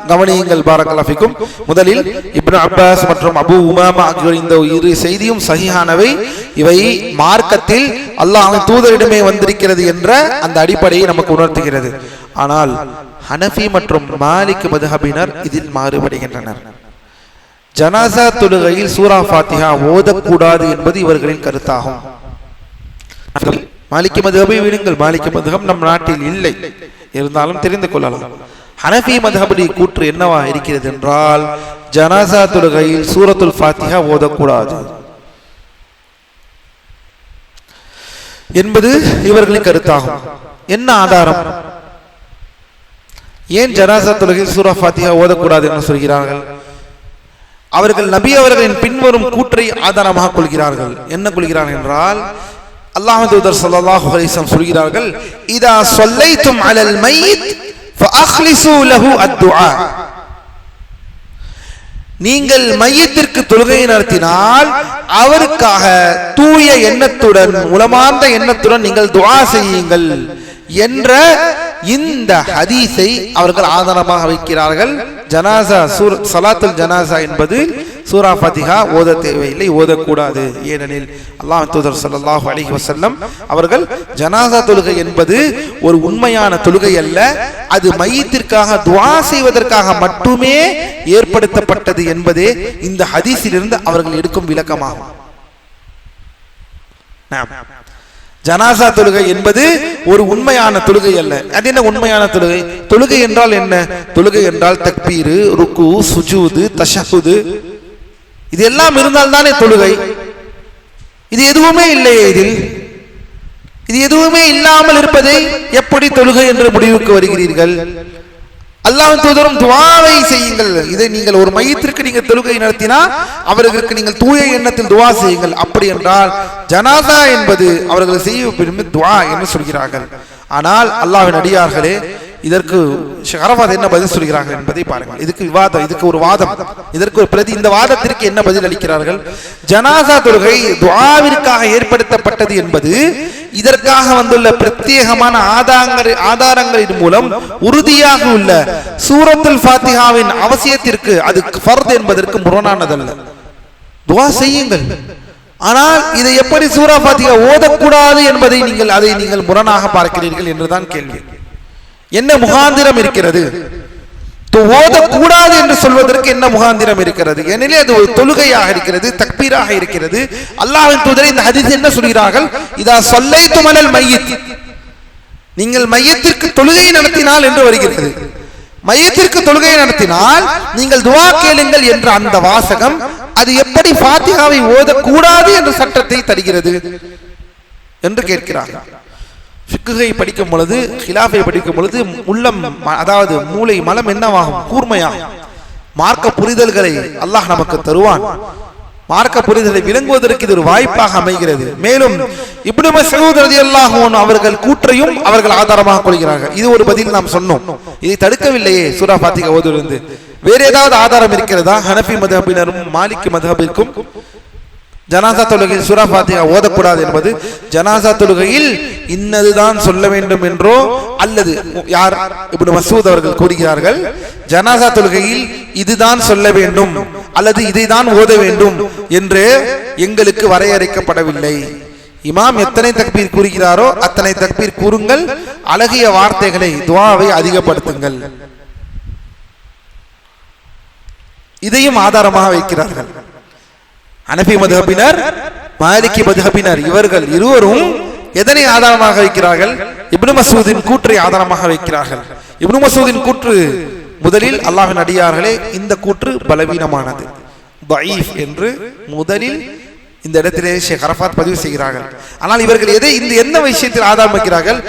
கவனியுங்கள் பாரக்கல்லாஹு ஃபீக்கும், முதலில் இப்னு அப்பாஸ் மற்றும் அபூ உமாமா ஆகியோர் இந்த இரு செய்தியும் சஹீஹானவை. இவை மார்க்கத்தில் அல்லாஹ்வின் தூதரிடமே வந்திருக்கிறது என்ற அந்த அடிப்படையை நமக்கு உணர்த்துகிறது. ஆனால் ஹனஃபி மற்றும் மாலிக் மذஹபினர் இதில் மாறுபடுகின்றனர். ஜனாசா தொழுகையில் சூரா ஃபாத்திஹா ஓதக்கூடாது என்பது இவர்களின் கருத்தாகும். மாலிகி மذஹபை விடுங்கள், மாலிகி மذஹப் நம் நாட்டில் இல்லை, இருந்தாலும் தெரிந்து கொள்ளலாம். ஹனஃபி மذஹபுடைய கூற்று என்னவா இருக்கிறது என்றால், ஜனாசா தொழுகையில் சூரத்துல் ஃபாத்திஹா ஓதக்கூடாது என்பது இவர்களின் கருத்தாகும். என்ன ஆதாரம்? ஏன் ஜனாசா தொழுகையில் சூரா ஃபாத்திஹா ஓதக்கூடாது என்று சொல்கிறார்கள்? அவர்கள் நபி அவர்களின் பின்வரும் கூற்றை ஆதாரமாக கொள்கிறார்கள். என்ன கொள்கிறார்கள் என்றால், அல்லாஹ்வின் தூதர் ஸல்லல்லாஹு அலைஹி வஸல்லம் சொல்கிறார்கள், இதா ஸல்லைதும் அலல் மையித் ஃபஅக்லிஸு லஹு அத்துஆ. நீங்கள் மையத்திற்கு தொழுகை நடத்தினால் அவருக்காக தூய எண்ணத்துடன், உளமார்ந்த எண்ணத்துடன் நீங்கள் துஆ செய்யுங்கள் என்ற இந்த ஹதீஸை அவர்கள் ஆதாரமாக வைக்கிறார்கள். ஜனாசா ஸலாத்துல் ஜனாசா என்பது சூரா ஃபாத்திஹா ஓத தேவையில்லை, ஓதக்கூடாது. ஏனெனில் அல்லாஹ்வின் தூதர் ஸல்லல்லாஹு அலைஹி வஸல்லம் அவர்கள் ஜனாசா தொழுகை என்பது ஒரு உண்மையான தொழுகை அல்ல, அது மையத்திற்காக துஆ செய்வதற்காக மட்டுமே ஏற்படுத்தப்பட்டது என்பதே இந்த ஹதீஸிலிருந்து அவர்கள் எடுக்கும் விளக்கமாகும். ஜனாசா தொழுகை என்பது ஒரு உண்மையான தொழுகை அல்ல. அது என்ன உண்மையான தொழுகை? தொழுகை என்றால் என்ன? தொழுகை என்றால் தக்பீரு, ருக்கு, சுஜூது, தஷஹுது, இது எல்லாம் இருந்தால் தானே தொழுகை. இது எதுவுமே இல்லையே. இது எதுவுமே இல்லாமல் இருப்பதை எப்படி தொழுகை என்று முடிவுக்கு வருகிறீர்கள்? அல்லாஹ்வின் தூதரும் துஆவை செய்யுங்கள். இதை நீங்கள் ஒரு மையத்திற்கு நீங்கள் தொழுகை நடத்தினா அவர்களுக்கு நீங்கள் தூய எண்ணத்தில் துஆ செய்யுங்கள். அப்படி என்றால் ஜனாசா என்பது அவர்கள் செய்ய விரும்பும் துஆ என்று சொல்கிறார்கள். ஆனால் அல்லாஹ்வின் அடியார்களே, இதற்கு ஷரஃபாத் என்ன பதில் சொல்கிறார்கள் என்பதை பாருங்கள். இதுக்கு ஒரு வாதம், இதற்கு ஒரு பிரதி. இந்த வாதத்திற்கு என்ன பதில் அளிக்கிறார்கள்? ஜனாசா தொழுகை துஆவிற்காக ஏற்படுத்தப்பட்டது என்பது இதற்காக வந்துள்ள பிரத்யேகமான ஆதாரங்களின் மூலம் உறுதியாக உள்ள சூரத்துல் ஃபாத்திஹாவின் அவசியத்திற்கு, அது ஃபர்த் என்பதற்கு முரணானதல்ல. துஆ செய்யுங்கள், ஆனால் இதை எப்படி சூரா ஃபாத்திஹா ஓதக்கூடாது என்பதை நீங்கள் முரணாக பார்க்கிறீர்கள் என்றுதான் கேள்வி. என்ன முகாந்திரம் இருக்கிறது? ஓதக்கூடாது என்று சொல்வதற்கு என்ன முகாந்திரம் இருக்கிறது? ஏனெனில் அது ஒரு தொழுகையாக இருக்கிறது, தக்பீராக இருக்கிறது. அல்லாஹ்வின் தூதர் இந்த ஹதீஸ் என்ன சொல்கிறார்கள்? இதா ஸல்லைதும் அலல் மையித், நீங்கள் மையத்திற்கு தொழுகை நடத்தினால் என்று வருகிறது. மையத்திற்கு தொழுகை நடத்தினால் நீங்கள் துஆ கேளுங்கள் என்ற அந்த வாசகம் அது எப்படி ஃபாத்திஹாவை ஓதக்கூடாது என்ற சட்டத்தை தருகிறது என்று கேட்கிறார்கள். ஃபிக்ஹை படிக்கும் பொழுது, ஹிலாஃபை படிக்கும் பொழுது உள்ளம், அதாவது மூளை மலம் என்னவாகும்? கூர்மையாகும். மார்க்க புரிதல்களை அல்லாஹ் நமக்கு தருவான். மார்க்க புரிதலை விளங்குவதற்கு இது ஒரு வாய்ப்பாக அமைகிறது. மேலும் இப்னு மஸ்ஊத் ரலியல்லாஹு அன்ஹு அவர்கள் கூற்றையும் அவர்கள் ஆதாரமாக கொள்கிறார்கள். இது ஒரு பதில் நாம் சொன்னோம். இதை தடுக்கவில்லையே சூரா ஃபாத்திஹா ஓதுவதிலிருந்து. வேற ஏதாவது ஆதாரம் இருக்கிறதா? ஹனஃபி மذஹபினரும் மாலிகி மذஹபிற்கும் ஜனாசா தொழுகையில் சூரா ஃபாத்திஹா ஓதக்கூடாது என்பது ஜனாசா தொழுகையில் இன்னதுதான் சொல்ல வேண்டும் என்றோ அல்லது யார் இப்னு மஸ்ஊத் அவர்கள் கூறுகிறார்கள் ஜனாசா தொழுகையில் இதுதான் சொல்ல வேண்டும் அல்லது இதைதான் ஓத வேண்டும் என்று எங்களுக்கு வரையறுக்கப்படவில்லை. இமாம் எத்தனை தக்பீர் கூறுகிறாரோ அத்தனை தக்பீர் கூறுங்கள், அழகிய வார்த்தைகளை துஆவை அதிகப்படுத்துங்கள். இதையும் ஆதாரமாக வைக்கிறார்கள். ஹனஃபி மذஹபினர் மாலிகி மذஹபினர் இவர்கள் இருவரும் எதனை ஆதாரமாக வைக்கிறார்கள்? இப்னு மஸ்ஊதின் கூற்றை ஆதாரமாக வைக்கிறார்கள். இப்னு மஸ்ஊதின் கூற்று முதலில் அல்லாஹ்வின் அடியார்களே இந்த கூற்று பலவீனமானது, தஈஃப் என்று முதலில் இந்த இடத்திலே ஷேக் அரஃபாத் பதிவு செய்கிறார்கள். ஆனால் இவர்கள் எதை இந்த என்ன விஷயத்தில் ஆதாரம் வைக்கிறார்கள்?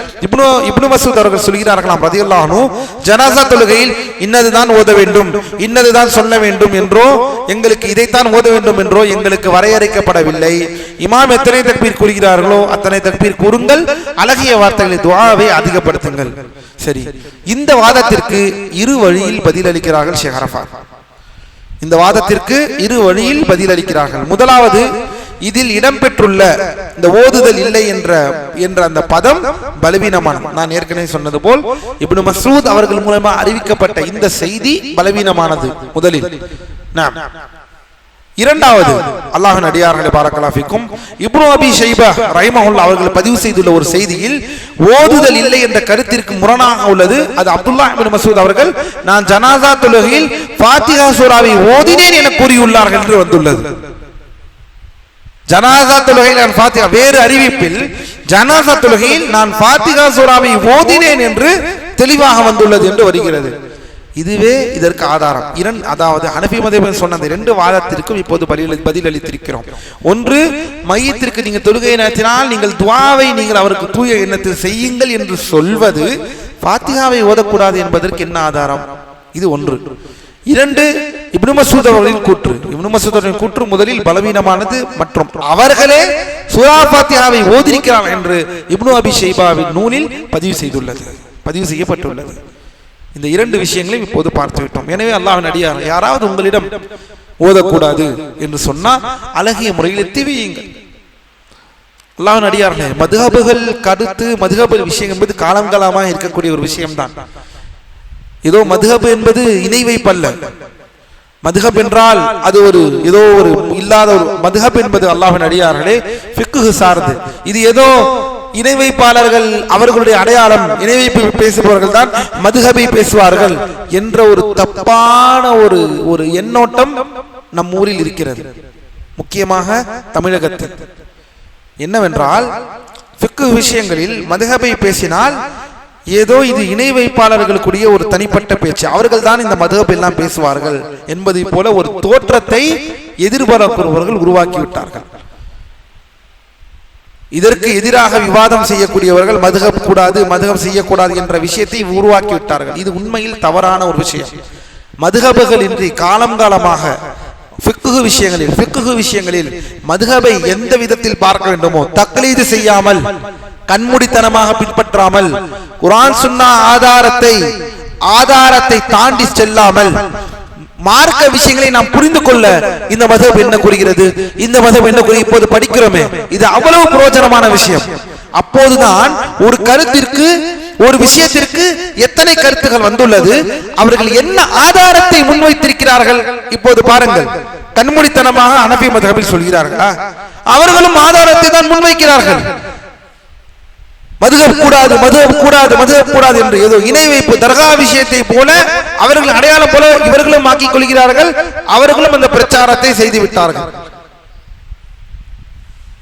இப்னு மஸ்ஊத் அவர்கள் சொல்கிறார்களாம் ரலியல்லாஹு அன்ஹு ஜனாசா தொழுகையில் இன்னதுதான் ஓத வேண்டும், இன்னதுதான் சொல்ல வேண்டும் என்றோ எங்களுக்கு இதைத்தான் ஓத வேண்டும் என்றோ எங்களுக்கு வரையறுக்கப்படவில்லை. இமாம் எத்தனை தக்பீர் கூறுகிறார்களோ அத்தனை தக்பீர் கூறுங்கள், அழகிய வார்த்தைகளை துஆவை அதிகப்படுத்துங்கள். சரி, இந்த வாதத்திற்கு இரு வழியில் பதிலளிக்கிறார்கள் ஷேக் அரஃபாத். இந்த வாதத்திற்கு இரு வழியில் பதிலளிக்கிறார்கள். முதலாவது, இதில் இடம்பெற்றுள்ள இந்த ஓதுதல் இல்லை என்ற அந்த பதம் பலவீனமானது. நான் ஏற்கனவே சொன்னது போல் இப்னு மஸ்ஊத் அவர்கள் மூலமாக அறிவிக்கப்பட்ட இந்த செய்தி பலவீனமானது முதலில். இரண்டாவது, அல்லாஹ்வின் அடியார்களே பாரக்கல்லாஹு ஃபீக்கும், இப்னு அபி ஷைபா ரஹிமஹுல்லாஹ் அவர்கள் பதிவு செய்துள்ள ஒரு செய்தியில் ஓதுதல் இல்லை என்ற கருத்திற்கு முரணாக உள்ளது. அது அப்துல்லாஹ் இப்னு மஸ்ஊத் அவர்கள் நான் ஜனாசா தொழுகையில் ஃபாத்திஹா சூராவை ஓதினேன் என கூறியுள்ளார்கள் என்று வந்துள்ளது. ஜனாசா தொழுகையில் நான் ஃபாத்திஹா, வேறு அறிவிப்பில் ஜனாசா தொழுகையில் நான் ஃபாத்திஹா சூராவை ஓதினேன் என்று தெளிவாக வந்துள்ளது என்று வருகிறது. இதுவே இதற்கு ஆதாரம். அதாவது ஹனஃபி மذஹபில் சொன்ன அந்த இரண்டு வாதத்திற்கும் இப்போது பதிலளித்திருக்கிறோம். ஒன்று, மையத்திற்கு நீங்கள் தொழுகை நடத்தினால் நீங்கள் துஆவை நீங்கள் அவருக்கு தூய எண்ணத்தில் செய்யுங்கள் என்று சொல்வது ஃபாத்திஹாவை ஓதக்கூடாது என்பதற்கு என்ன ஆதாரம்? இது ஒன்று. இரண்டு, இப்னு மஸ்ஊத் அவர்களின் கூற்று. இப்னு மஸ்ஊத் அவர்களின் கூற்று முதலில் பலவீனமானது மற்றும் அவர்களே சூரா ஃபாத்திஹாவை ஓதிருக்கிறார் என்று இப்னு அபி ஷைபாவின் நூலில் பதிவு செய்யப்பட்டுள்ளது. இந்த இரண்டு விஷயங்களையும் இப்போது பார்த்து விட்டோம். எனவே அல்லாஹ்வின் அடியார் யாராவது உங்களிடம் ஓதக்கூடாது என்று சொன்னால் அழகிய முறையில் எத்திவையுங்கள். அல்லாஹ்வின் அடியார்களே, மதுஹபுகள் கருத்து மதுஹபுல் விஷயம் என்பது காலங்காலமாக இருக்கக்கூடிய ஒரு விஷயம்தான். ஏதோ மதுஹப் என்பது இணை வைப்பல்ல. மதுஹப் என்றால் அது ஏதோ ஒரு இல்லாத ஒரு மதுஹப் என்பது அல்லாஹ்வின் அடியார்களே ஃபிக்ஹ் சார்ந்து. இது ஏதோ இணை வைப்பாளர்கள் அவர்களுடைய அடையாளம், இணை வைப்பு பேசுபவர்கள் தான் மதுஹபை பேசுவார்கள் என்ற ஒரு தப்பான ஒரு எண்ணோட்டம் நம் ஊரில் இருக்கிறது, முக்கியமாக தமிழகத்தில். என்னவென்றால் ஃபிக்ஹ் விஷயங்களில் மதுஹபை பேசினால் ஏதோ இது இணை வைப்பாளர்களுக்குரிய ஒரு தனிப்பட்ட பேச்சு, அவர்கள் தான் இந்த மதுஹப் எல்லாம் பேசுவார்கள் என்பதை போல ஒரு தோற்றத்தை எதிர்பார்ப்பவர்கள் உருவாக்கிவிட்டார்கள். இதற்கு எதிராக விவாதம் செய்யக்கூடியவர்கள் மதுஹப் கூடாது, மதுஹப் செய்யக்கூடாது என்ற விஷயத்தை உருவாக்கி விட்டார்கள். இது உண்மையில் தவறான ஒரு விஷயம். மதுஹபுகள் இன்றி காலம் காலமாக ஃபிக்ஹ் விஷயங்களில் மதுஹபை எந்த விதத்தில் பார்க்க வேண்டுமோ தக்லீது செய்யாமல், கண்மூடித்தனமாக பின்பற்றாமல், குர்ஆன் சுன்னா ஆதாரத்தை தாண்டி செல்லாமல் மார்க்க விஷயங்களை நாம் புரிந்து கொள்ள இந்த மதம் என்ன கூறுகிறது, இந்த மதம் என்ன கூறுகிறது இப்போது படிக்கிறோமே, இது அவ்வளவு பிரயோஜனமான விஷயம். அப்போதுதான் ஒரு கருத்திற்கு, ஒரு விஷயத்திற்கு எத்தனை கருத்துகள் வந்துள்ளது, அவர்கள் என்ன ஆதாரத்தை முன்வைத்திருக்கிறார்கள். இப்போது பாருங்கள், கண்மூடித்தனமாக ஹனஃபி மذஹபில் சொல்கிறார்களா? அவர்களும் ஆதாரத்தை தான் முன்வைக்கிறார்கள். மதுஹப் கூடாது, மதுஹப் கூடாது, மதுஹப் கூடாது என்று ஏதோ இணை வைப்பு தர்கா விஷயத்தை போல அவர்கள் அடையாளம் போல இவர்களும் ஆக்கிக் கொள்கிறார்கள். அவர்களும் அந்த பிரச்சாரத்தை செய்து விட்டார்கள்.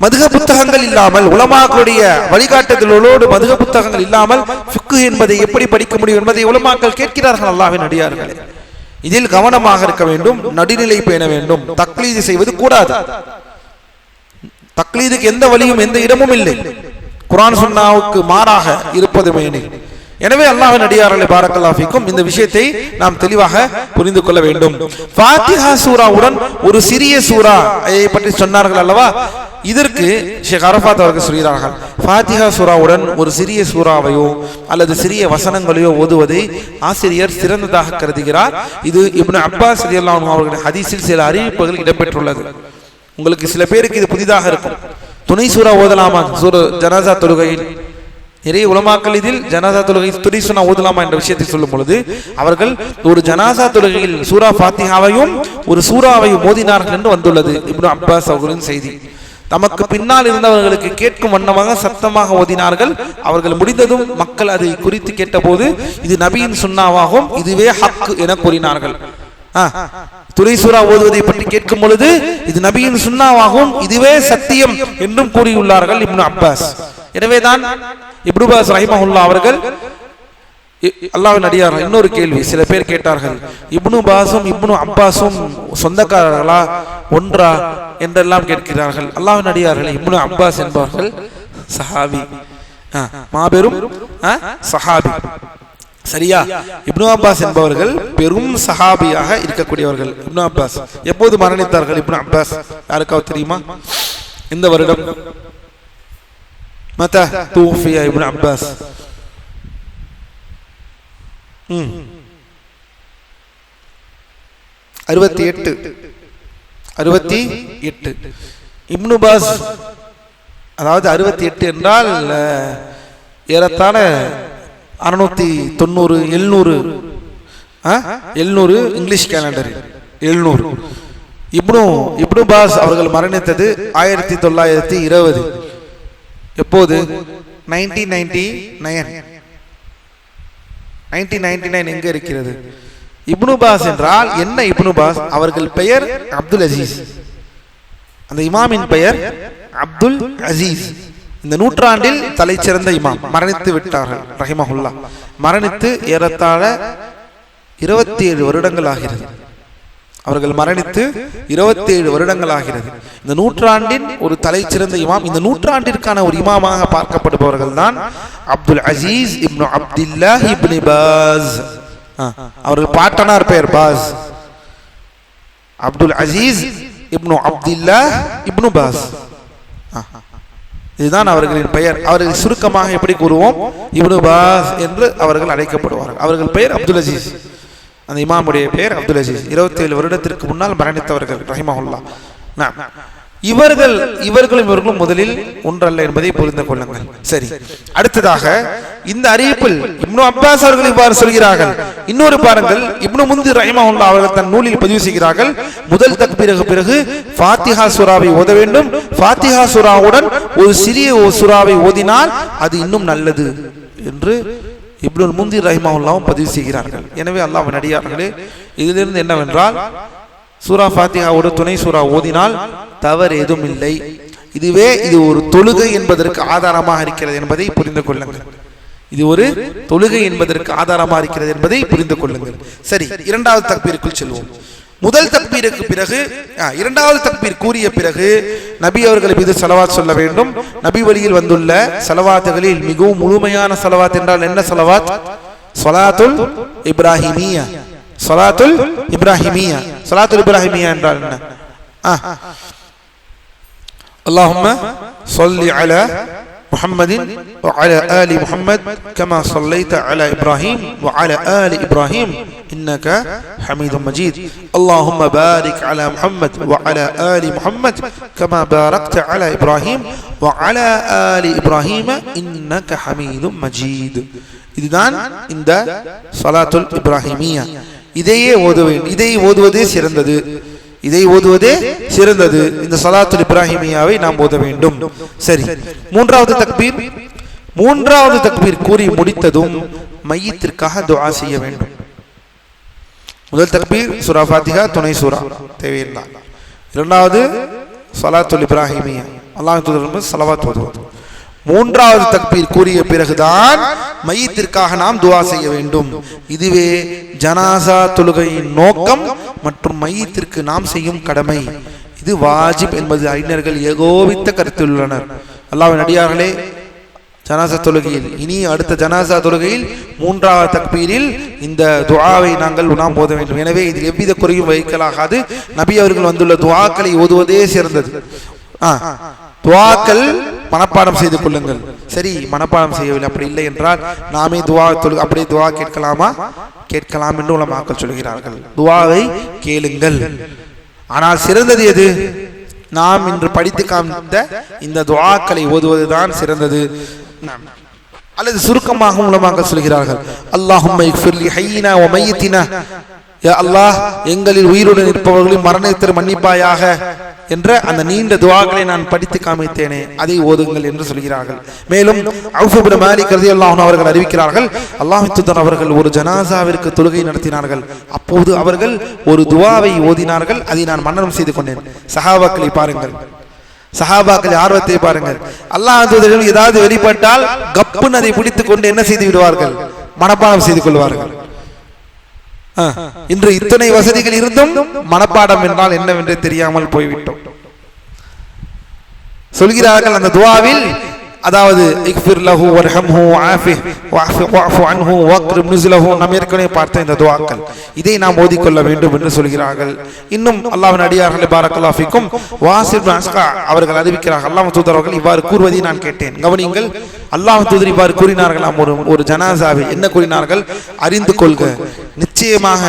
மதுஹப் புத்தகங்கள் இல்லாமல், உலமாக்களுடைய வழிகாட்டுதலோடு மதுஹப் புத்தகங்கள் இல்லாமல் ஃபிக்ஹ் என்பதை எப்படி படிக்க முடியும் என்பதை உலமாக்கள் கேட்கிறார்கள். அல்லாஹ்வின் அடியார்களே, இதில் கவனமாக இருக்க வேண்டும், நடுநிலை பேண வேண்டும். தக்லீது செய்வது கூடாது. தக்லீதுக்கு எந்த வழியும் எந்த இடமும் இல்லை. குர்ஆன் சுன்னாவுக்கு மாறாக இருப்பது மேனி. எனவே அல்லாஹ்வின் அடியார்களே பாரக்கல்லாஹு ஃபீக்கும், இந்த விஷயத்தை நாம் தெளிவாக புரிந்து கொள்ள வேண்டும். ஃபாத்திஹா சூராவுடன் ஒரு சிறிய சூரா பற்றி சொன்னார்கள் அல்லவா? இதற்கு ஷேக் அரஃபாத் அவர்கள் சொல்கிறார்கள், ஃபாத்திஹா சூராவுடன் ஒரு சிறிய சூறாவையோ அல்லது சிறிய வசனங்களையோ ஓதுவதை ஆசிரியர் சிறந்ததாக கருதுகிறார். இது இப்னு அப்பாஸ் ரலியல்லாஹு அன்ஹு அவர்களுடைய ஹதீஸில் சில அறிவிப்புகள் இடம்பெற்றுள்ளது. உங்களுக்கு சில பேருக்கு இது புதிதாக இருக்கும். துணை சூரா ஓதலாமா ஜனாசா தொழுகையில்? நிறைய உலமாக்கள் இதில் ஜனாசா தொழுகை துணை சூரா ஓதலாமா என்ற விஷயத்தை சொல்லும் பொழுது அவர்கள் ஒரு ஜனாசா தொழுகையில் சூரா ஃபாத்திஹாவையும் ஒரு சூறாவையும் ஓதினார்கள் என்று வந்துள்ளது இப்னு அப்பாஸ் அவர்களின் செய்தி. நமக்கு பின்னால் இருந்தவர்களுக்கு கேட்கும் வண்ணமாக சத்தமாக ஓதினார்கள். அவர்கள் முடிந்ததும் மக்கள் அதை குறித்து கேட்டபோது இது நபியின் சுன்னாவாகும், இதுவே ஹக் என கூறினார்கள். துணை சூரா ஓதுவதை பற்றி கேட்கும் பொழுது இது நபியின் சுன்னாவாகும், இதுவே சத்தியம் என்றும் கூறியுள்ளார்கள் இப்னு அப்பாஸ். எனவேதான் இப்னு அப்பாஸ் ரஹிமஹுல்லாஹ் அவர்கள், அல்லாஹ்வின் அடியார்கள், இன்னொரு கேள்வி சில பேர் கேட்டார்கள், இப்னு பாஸும் இப்னு அப்பாஸும் சொந்தக்காரர்களா ஒன்றா என்றெல்லாம் கேட்கிறார்கள். அல்லாஹ்வின் அடியார்கள், இப்னு அப்பாஸ் என்பவர்கள் சஹாபி, மாபெரும் சஹாபி, சரியா? இப்னு அப்பாஸ் என்பவர்கள் பெரும் சஹாபியாக இருக்கக்கூடியவர்கள். இப்னு அப்பாஸ் எப்போது மரணித்தார்கள்? இப்னு அப்பாஸ் யாருக்காவது தெரியுமா? இந்த வருடம் மதா தூஃபியா இப்னு அப்பாஸ்? 68. இப்னு பாஸ் அதாவது 68 என்றால் ஏறத்தாழ 690 700 இங்கிலீஷ் கேலண்டர் 700. இப்னு பாஸ் அவர்கள் மரணித்தது 1920. எப்போது? 1999 எங்க இருக்கிறது? இப்னு பாஸ் என்றால் என்ன? இப்னு பாஸ் அவர்கள் பெயர் அப்துல் அசீஸ், அந்த இமாமின் பெயர் அப்துல் அசீஸ். இந்த நூற்றாண்டில் தலை சிறந்த இமாம் மரணித்து விட்டார்கள் ரஹிமஹுல்லாஹ். மரணித்து ஏறத்தாழ 27 வருடங்கள் ஆகிறது. அவர்கள் மரணித்து 27 வருடங்கள் ஆகிறது. இந்த நூற்றாண்டின் ஒரு தலை சிறந்த இமாம், இந்த நூற்றாண்டிற்கான ஒரு இமாமாக பார்க்கப்படுபவர்கள் தான் அப்துல் அசீஸ் இப்னு அப்துல்லாஹ் இப்னு பாஸ். அவர்கள் பாட்டனார் பெயர் பாஸ், அப்துல் அசீஸ் இப்னு அப்துல்லாஹ் இப்னு பாஸ், இதுதான் அவர்களின் பெயர். அவர்கள் சுருக்கமாக எப்படி கூறுவோம்? இப்னு பாஸ் என்று அவர்கள் அழைக்கப்படுவார்கள். அவர்கள் பெயர் அப்துல் அசீஸ், அந்த இமாமுடைய பெயர் அப்துல் அசீஸ். 27 வருடத்திற்கு முன்னால் மரணித்தவர்கள் ரஹிமஹுல்லாஹ். இவர்களும் முதலில் ஒன்றல்ல என்பதை புரிந்து கொள்ளுங்கள். சரி, அடுத்ததாக இந்த அறிவிப்பில் இப்னு அப்பாஸ் அவர்கள் இவ்வாறு சொல்கிறார்கள். இன்னொரு பாருங்கள், இப்னு முந்திர் ரஹிமஹுல்லாஹ் அவர்கள் தன் நூலில் பதிவு செய்கிறார்கள், முதல் தக்பீருக்கு பிறகு ஃபாத்திஹா சூராவை ஓத வேண்டும். ஃபாத்திஹா சூராவுடன் ஒரு சிறிய சூராவை ஓதினால் அது இன்னும் நல்லது என்று இப்னு முந்திர் ரஹிமஹுல்லாஹ் பதிவு செய்கிறார்கள். எனவே அல்லாஹ்வின் அடியார்களே, இதிலிருந்து என்னவென்றால் சூரா ஃபாத்திஹாவோடு துணை சூரா ஓதினால் தவறு எதுவும் இல்லை. இது ஒரு தொழுகை என்பதற்கு ஆதாரமாக இருக்கிறது என்பதை புரிந்து கொள்ளுங்கள். இது ஒரு தொழுகை என்பதற்கு ஆதாரமாக இருக்கிறது என்பதை புரிந்து கொள்ளுங்கள். சரி, இரண்டாவது தக்பீருக்குள் செல்வோம். முதல் தக்பீருக்கு பிறகு இரண்டாவது தக்பீர் கூறிய பிறகு நபி அவர்கள் மீது ஸலவாத் சொல்ல வேண்டும். நபி வழியில் வந்துள்ள ஸலவாத்துகளில் மிகவும் முழுமையான ஸலவாத் என்றால் என்ன ஸலவாத்? ஸலாத்துல் இப்ராஹிமியா. ஸலாத்துல் இப்ராஹிமியா. ஸலாத்துல் இப்ராஹிமியா என்றால் என்ன? அல்லாஹும்ம ஸல்லி அலா முஹம்மதின் வ அலா ஆலி முஹம்மத் கமா ஸல்லைத அலா இப்ராஹிம் வ அலா ஆலி இப்ராஹிம் இன்னக ஹமீதும் மஜீத். அல்லாஹும்ம பாரிக் அலா முஹம்மத் வ அலா ஆலி முஹம்மத் கமா பாரக்த அலா இப்ராஹிம் வ அலா ஆலி இப்ராஹிம் இன்னக ஹமீதும் மஜீத். இதுதான் இந்த ஸலாத்துல் இப்ராஹிமியா. இதையே ஓதுவதே சிறந்தது. இந்த ஸலாத்துல் இப்ராஹிமியாவை நாம் ஓத வேண்டும். சரி, மூன்றாவது தக்பீர் கூறி முடித்ததும் மையத்திற்காக துஆ செய்ய வேண்டும். முதல் தக்பீர் சூரா ஃபாத்திஹா துணை சூரா தேவையில்லை. இரண்டாவது ஸலாத்துல் இப்ராஹிமியா, அல்லாஹ்வின் தூதர் ஸலவாத் ஓதுவது. மூன்றாவது தக்பீர் கூறிய பிறகுதான் மையத்திற்காக நாம் துஆ செய்ய வேண்டும். இதுவே ஜனாசா தொழுகையின் நோக்கம் மற்றும் மையத்திற்கு நாம் செய்யும் கடமை. இது வாஜிப் என்பது அறிஞர்கள் ஏகோபித்த கருத்துள்ளனர். அல்லாஹ்வின் அடியார்களே, ஜனாசா தொழுகையில். இனி அடுத்த ஜனாசா தொழுகையில் 3வது தக்பீரில் இந்த துஆவை நாம் ஓத வேண்டும். எனவே இதில் எவ்வித குறையும் வைக்கலாகாது. நபி அவர்கள் வந்துள்ள துஆக்களை ஓதுவதே சிறந்தது. துஆக்கள் மனப்பாடம் செய்து கொள்ளுங்கள். சரி, மனப்பாடம் செய்யவில்லை, அப்படி இல்லை என்றால் நாமே அப்படியே துஆ கேட்கலாமா? கேட்கலாம் என்று உலமாக்கள் சொல்கிறார்கள். துஆவை கேளுங்கள். ஆனால் சிறந்தது எது? நாம் இன்று படித்து காண்பித்த இந்த துஆக்களை ஓதுவதுதான் சிறந்தது. அல்லது சுருக்கமாக உலமாக்கள் சொல்கிறார்கள், அல்லாஹும்ம இக்ஃபிர் லி ஹய்யினா வ மையித்தினா, யா அல்லாஹ் எங்களில் உயிருடன் இருப்பவர்களின் மரணத்தை மன்னிப்பாயாக என்ற அந்த நீண்ட துஆக்களை நான் படித்து காமித்தேனே, அதை ஓதுங்கள் என்று சொல்கிறார்கள். மேலும் அவுஃப் இப்னு மாலிக் ரலியல்லாஹு அன்ஹு அவர்கள் அறிவிக்கிறார்கள், அல்லாஹ்வின் தூதர் அவர்கள் ஒரு ஜனாசாவிற்கு தொழுகை நடத்தினார்கள். அப்போது அவர்கள் ஒரு துஆவை ஓதினார்கள். அதை நான் மன்னனம் செய்து கொண்டேன். சஹாபாக்களை பாருங்கள், சஹாபாக்கள் ஆர்வத்தை பாருங்கள். அல்லாஹ்வின் தூதர் ஏதாவது வெளிப்பட்டால் கப்புன்னு அதை பிடித்துக் கொண்டு என்ன செய்து விடுவார்கள்? மனப்பாடம் செய்து கொள்வார்கள். இன்று இத்தனை வசதிகள் இருந்தும் மனப்பாடம் என்றால் என்னவென்று தெரியாமல் போய்விட்டோம். சொல்கிறார்கள் அந்த துஆவில், அதாவது இக்ஃபிர் லஹு வர்ஹம்ஹு வஆஃபிஹ் வஅஃபு அன்ஹு வக்ரிம் நுஸுலஹு, நாம் ஏற்கனவே பார்த்த இந்த துஆக்கள், இதை நாம் ஓதிக்கொள்ள வேண்டும் என்று சொல்கிறார்கள். இன்னும் அல்லாஹ்வின் அடியார்களே பாரக்கல்லாஹு ஃபீக்கும் வாசில் இப்னு அஸ்கா அவர்கள் அறிவிக்கிறார்கள், அல்லாஹ்வின் தூதர் அவர்கள் இவ்வாறு கூறுவதை நான் கேட்டேன். கவனியுங்கள், அல்லாஹ்வின் தூதர் இவ்வாறு கூறினார்களாம் ஒரு ஜனாசாவில். என்ன கூறினார்கள்? அறிந்து கொள்க, நிச்சயமாக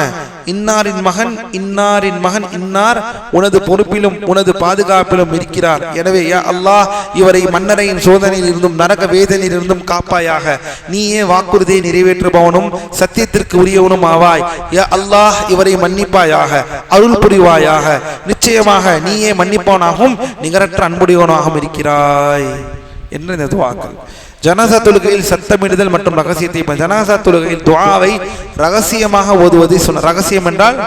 இன்னாரின் மகன் இன்னாரின் மகன் இன்னார் உனது பொறுப்பிலும் உனது பாதுகாப்பிலும் இருக்கிறார். எனவே யா அல்லாஹ் இவரை மன்னரையின் சோதனையில் இருந்தும் நரக வேதனையில் இருந்தும் காப்பாயாக. நீயே வாக்குறுதியை நிறைவேற்றுபவனும் சத்தியத்திற்கு உரியவனும் ஆவாய். யா அல்லாஹ் இவரை மன்னிப்பாயாக, அருள் புரிவாயாக. நிச்சயமாக நீயே மன்னிப்பவனாகவும் நிகரற்ற அன்புடையவனாகவும் இருக்கிறாய் என்று இந்த துஆக்கள். ஜனாசா தொழுகையில் சத்தமிடுதல் மற்றும் ரகசியத்தை, ஜனாசா தொழுகையில் துஆவை ரகசியமாக ஓதுவதை சொன்ன. ரகசியம் என்றால்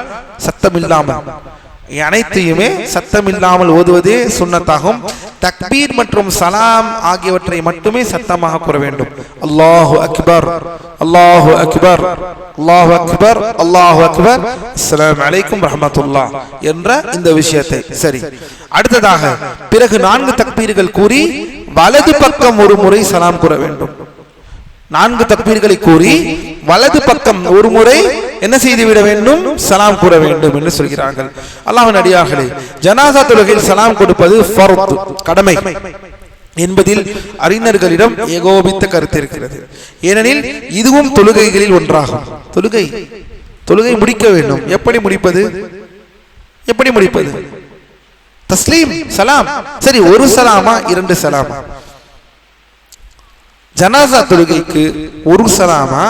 சத்தம் இல்லாமல், அனைத்தையுமே சத்தம் இல்லாமல் ஓதுவதே சுன்னத்தாகும். தக்பீர் மற்றும் சலாம் ஆகியவற்றை மட்டுமே சத்தமாக கூற வேண்டும். அல்லாஹு அக்பர், அல்லாஹு அக்பர், அல்லாஹு அக்பர், அல்லாஹு அக்பர், அஸ்ஸலாமு அலைக்கும் ரஹ்மத்துல்லாஹ் என்ற இந்த விஷயத்தை. சரி, அடுத்ததாக பிறகு 4 தக்பீர்கள் கூறி வலது பக்கம் ஒரு முறை சலாம் கூற வேண்டும். 4 தக்பீர்களை கூறி வலது பக்கம் ஒரு முறை என்ன செய்து விட வேண்டும்? சலாம் கூற வேண்டும் என்று சொல்கிறார்கள். அல்லாஹ்வின் அடியார்களே, ஜனாசா தொழுகையில் சலாம் கொடுப்பது ஃபர்து, கடமை என்பதில் அறிஞர்களிடம் ஏகோபித்த கருத்து இருக்கிறது. ஏனெனில் இதுவும் தொழுகைகளில் ஒன்றாகும். தொழுகை முடிக்க வேண்டும். எப்படி முடிப்பது? எப்படி முடிப்பது? தஸ்லீம், சலாம். சரி, ஒரு சலாமா 2 சலாமா? ஜனாசா தொழுகைக்கு ஒரு சலாமா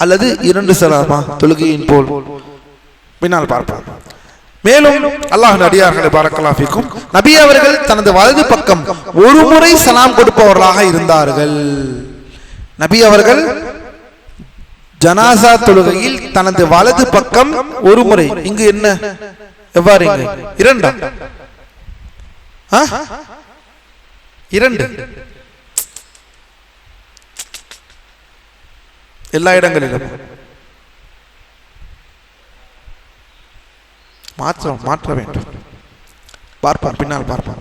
அல்லது 2 சலாமா? தொழுகையின் போல் பின்னால் பார்ப்போம். மேலும் அல்லாஹ்வின் அடியார்களே பாரக்கல்லாஹு ஃபீக்கும், நபி அவர்கள் தனது வலது பக்கம் ஒரு முறை சலாம் கொடுப்பவர்களாக இருந்தார்கள். நபி அவர்கள் ஜனாசா தொழுகையில் தனது வலது பக்கம் ஒரு முறை, இங்கு என்ன எவ்வாறு? 2 எல்லா இடங்களிலும் மாற்ற வேண்டும். பார்ப்போம், பின்னால் பார்ப்போம்.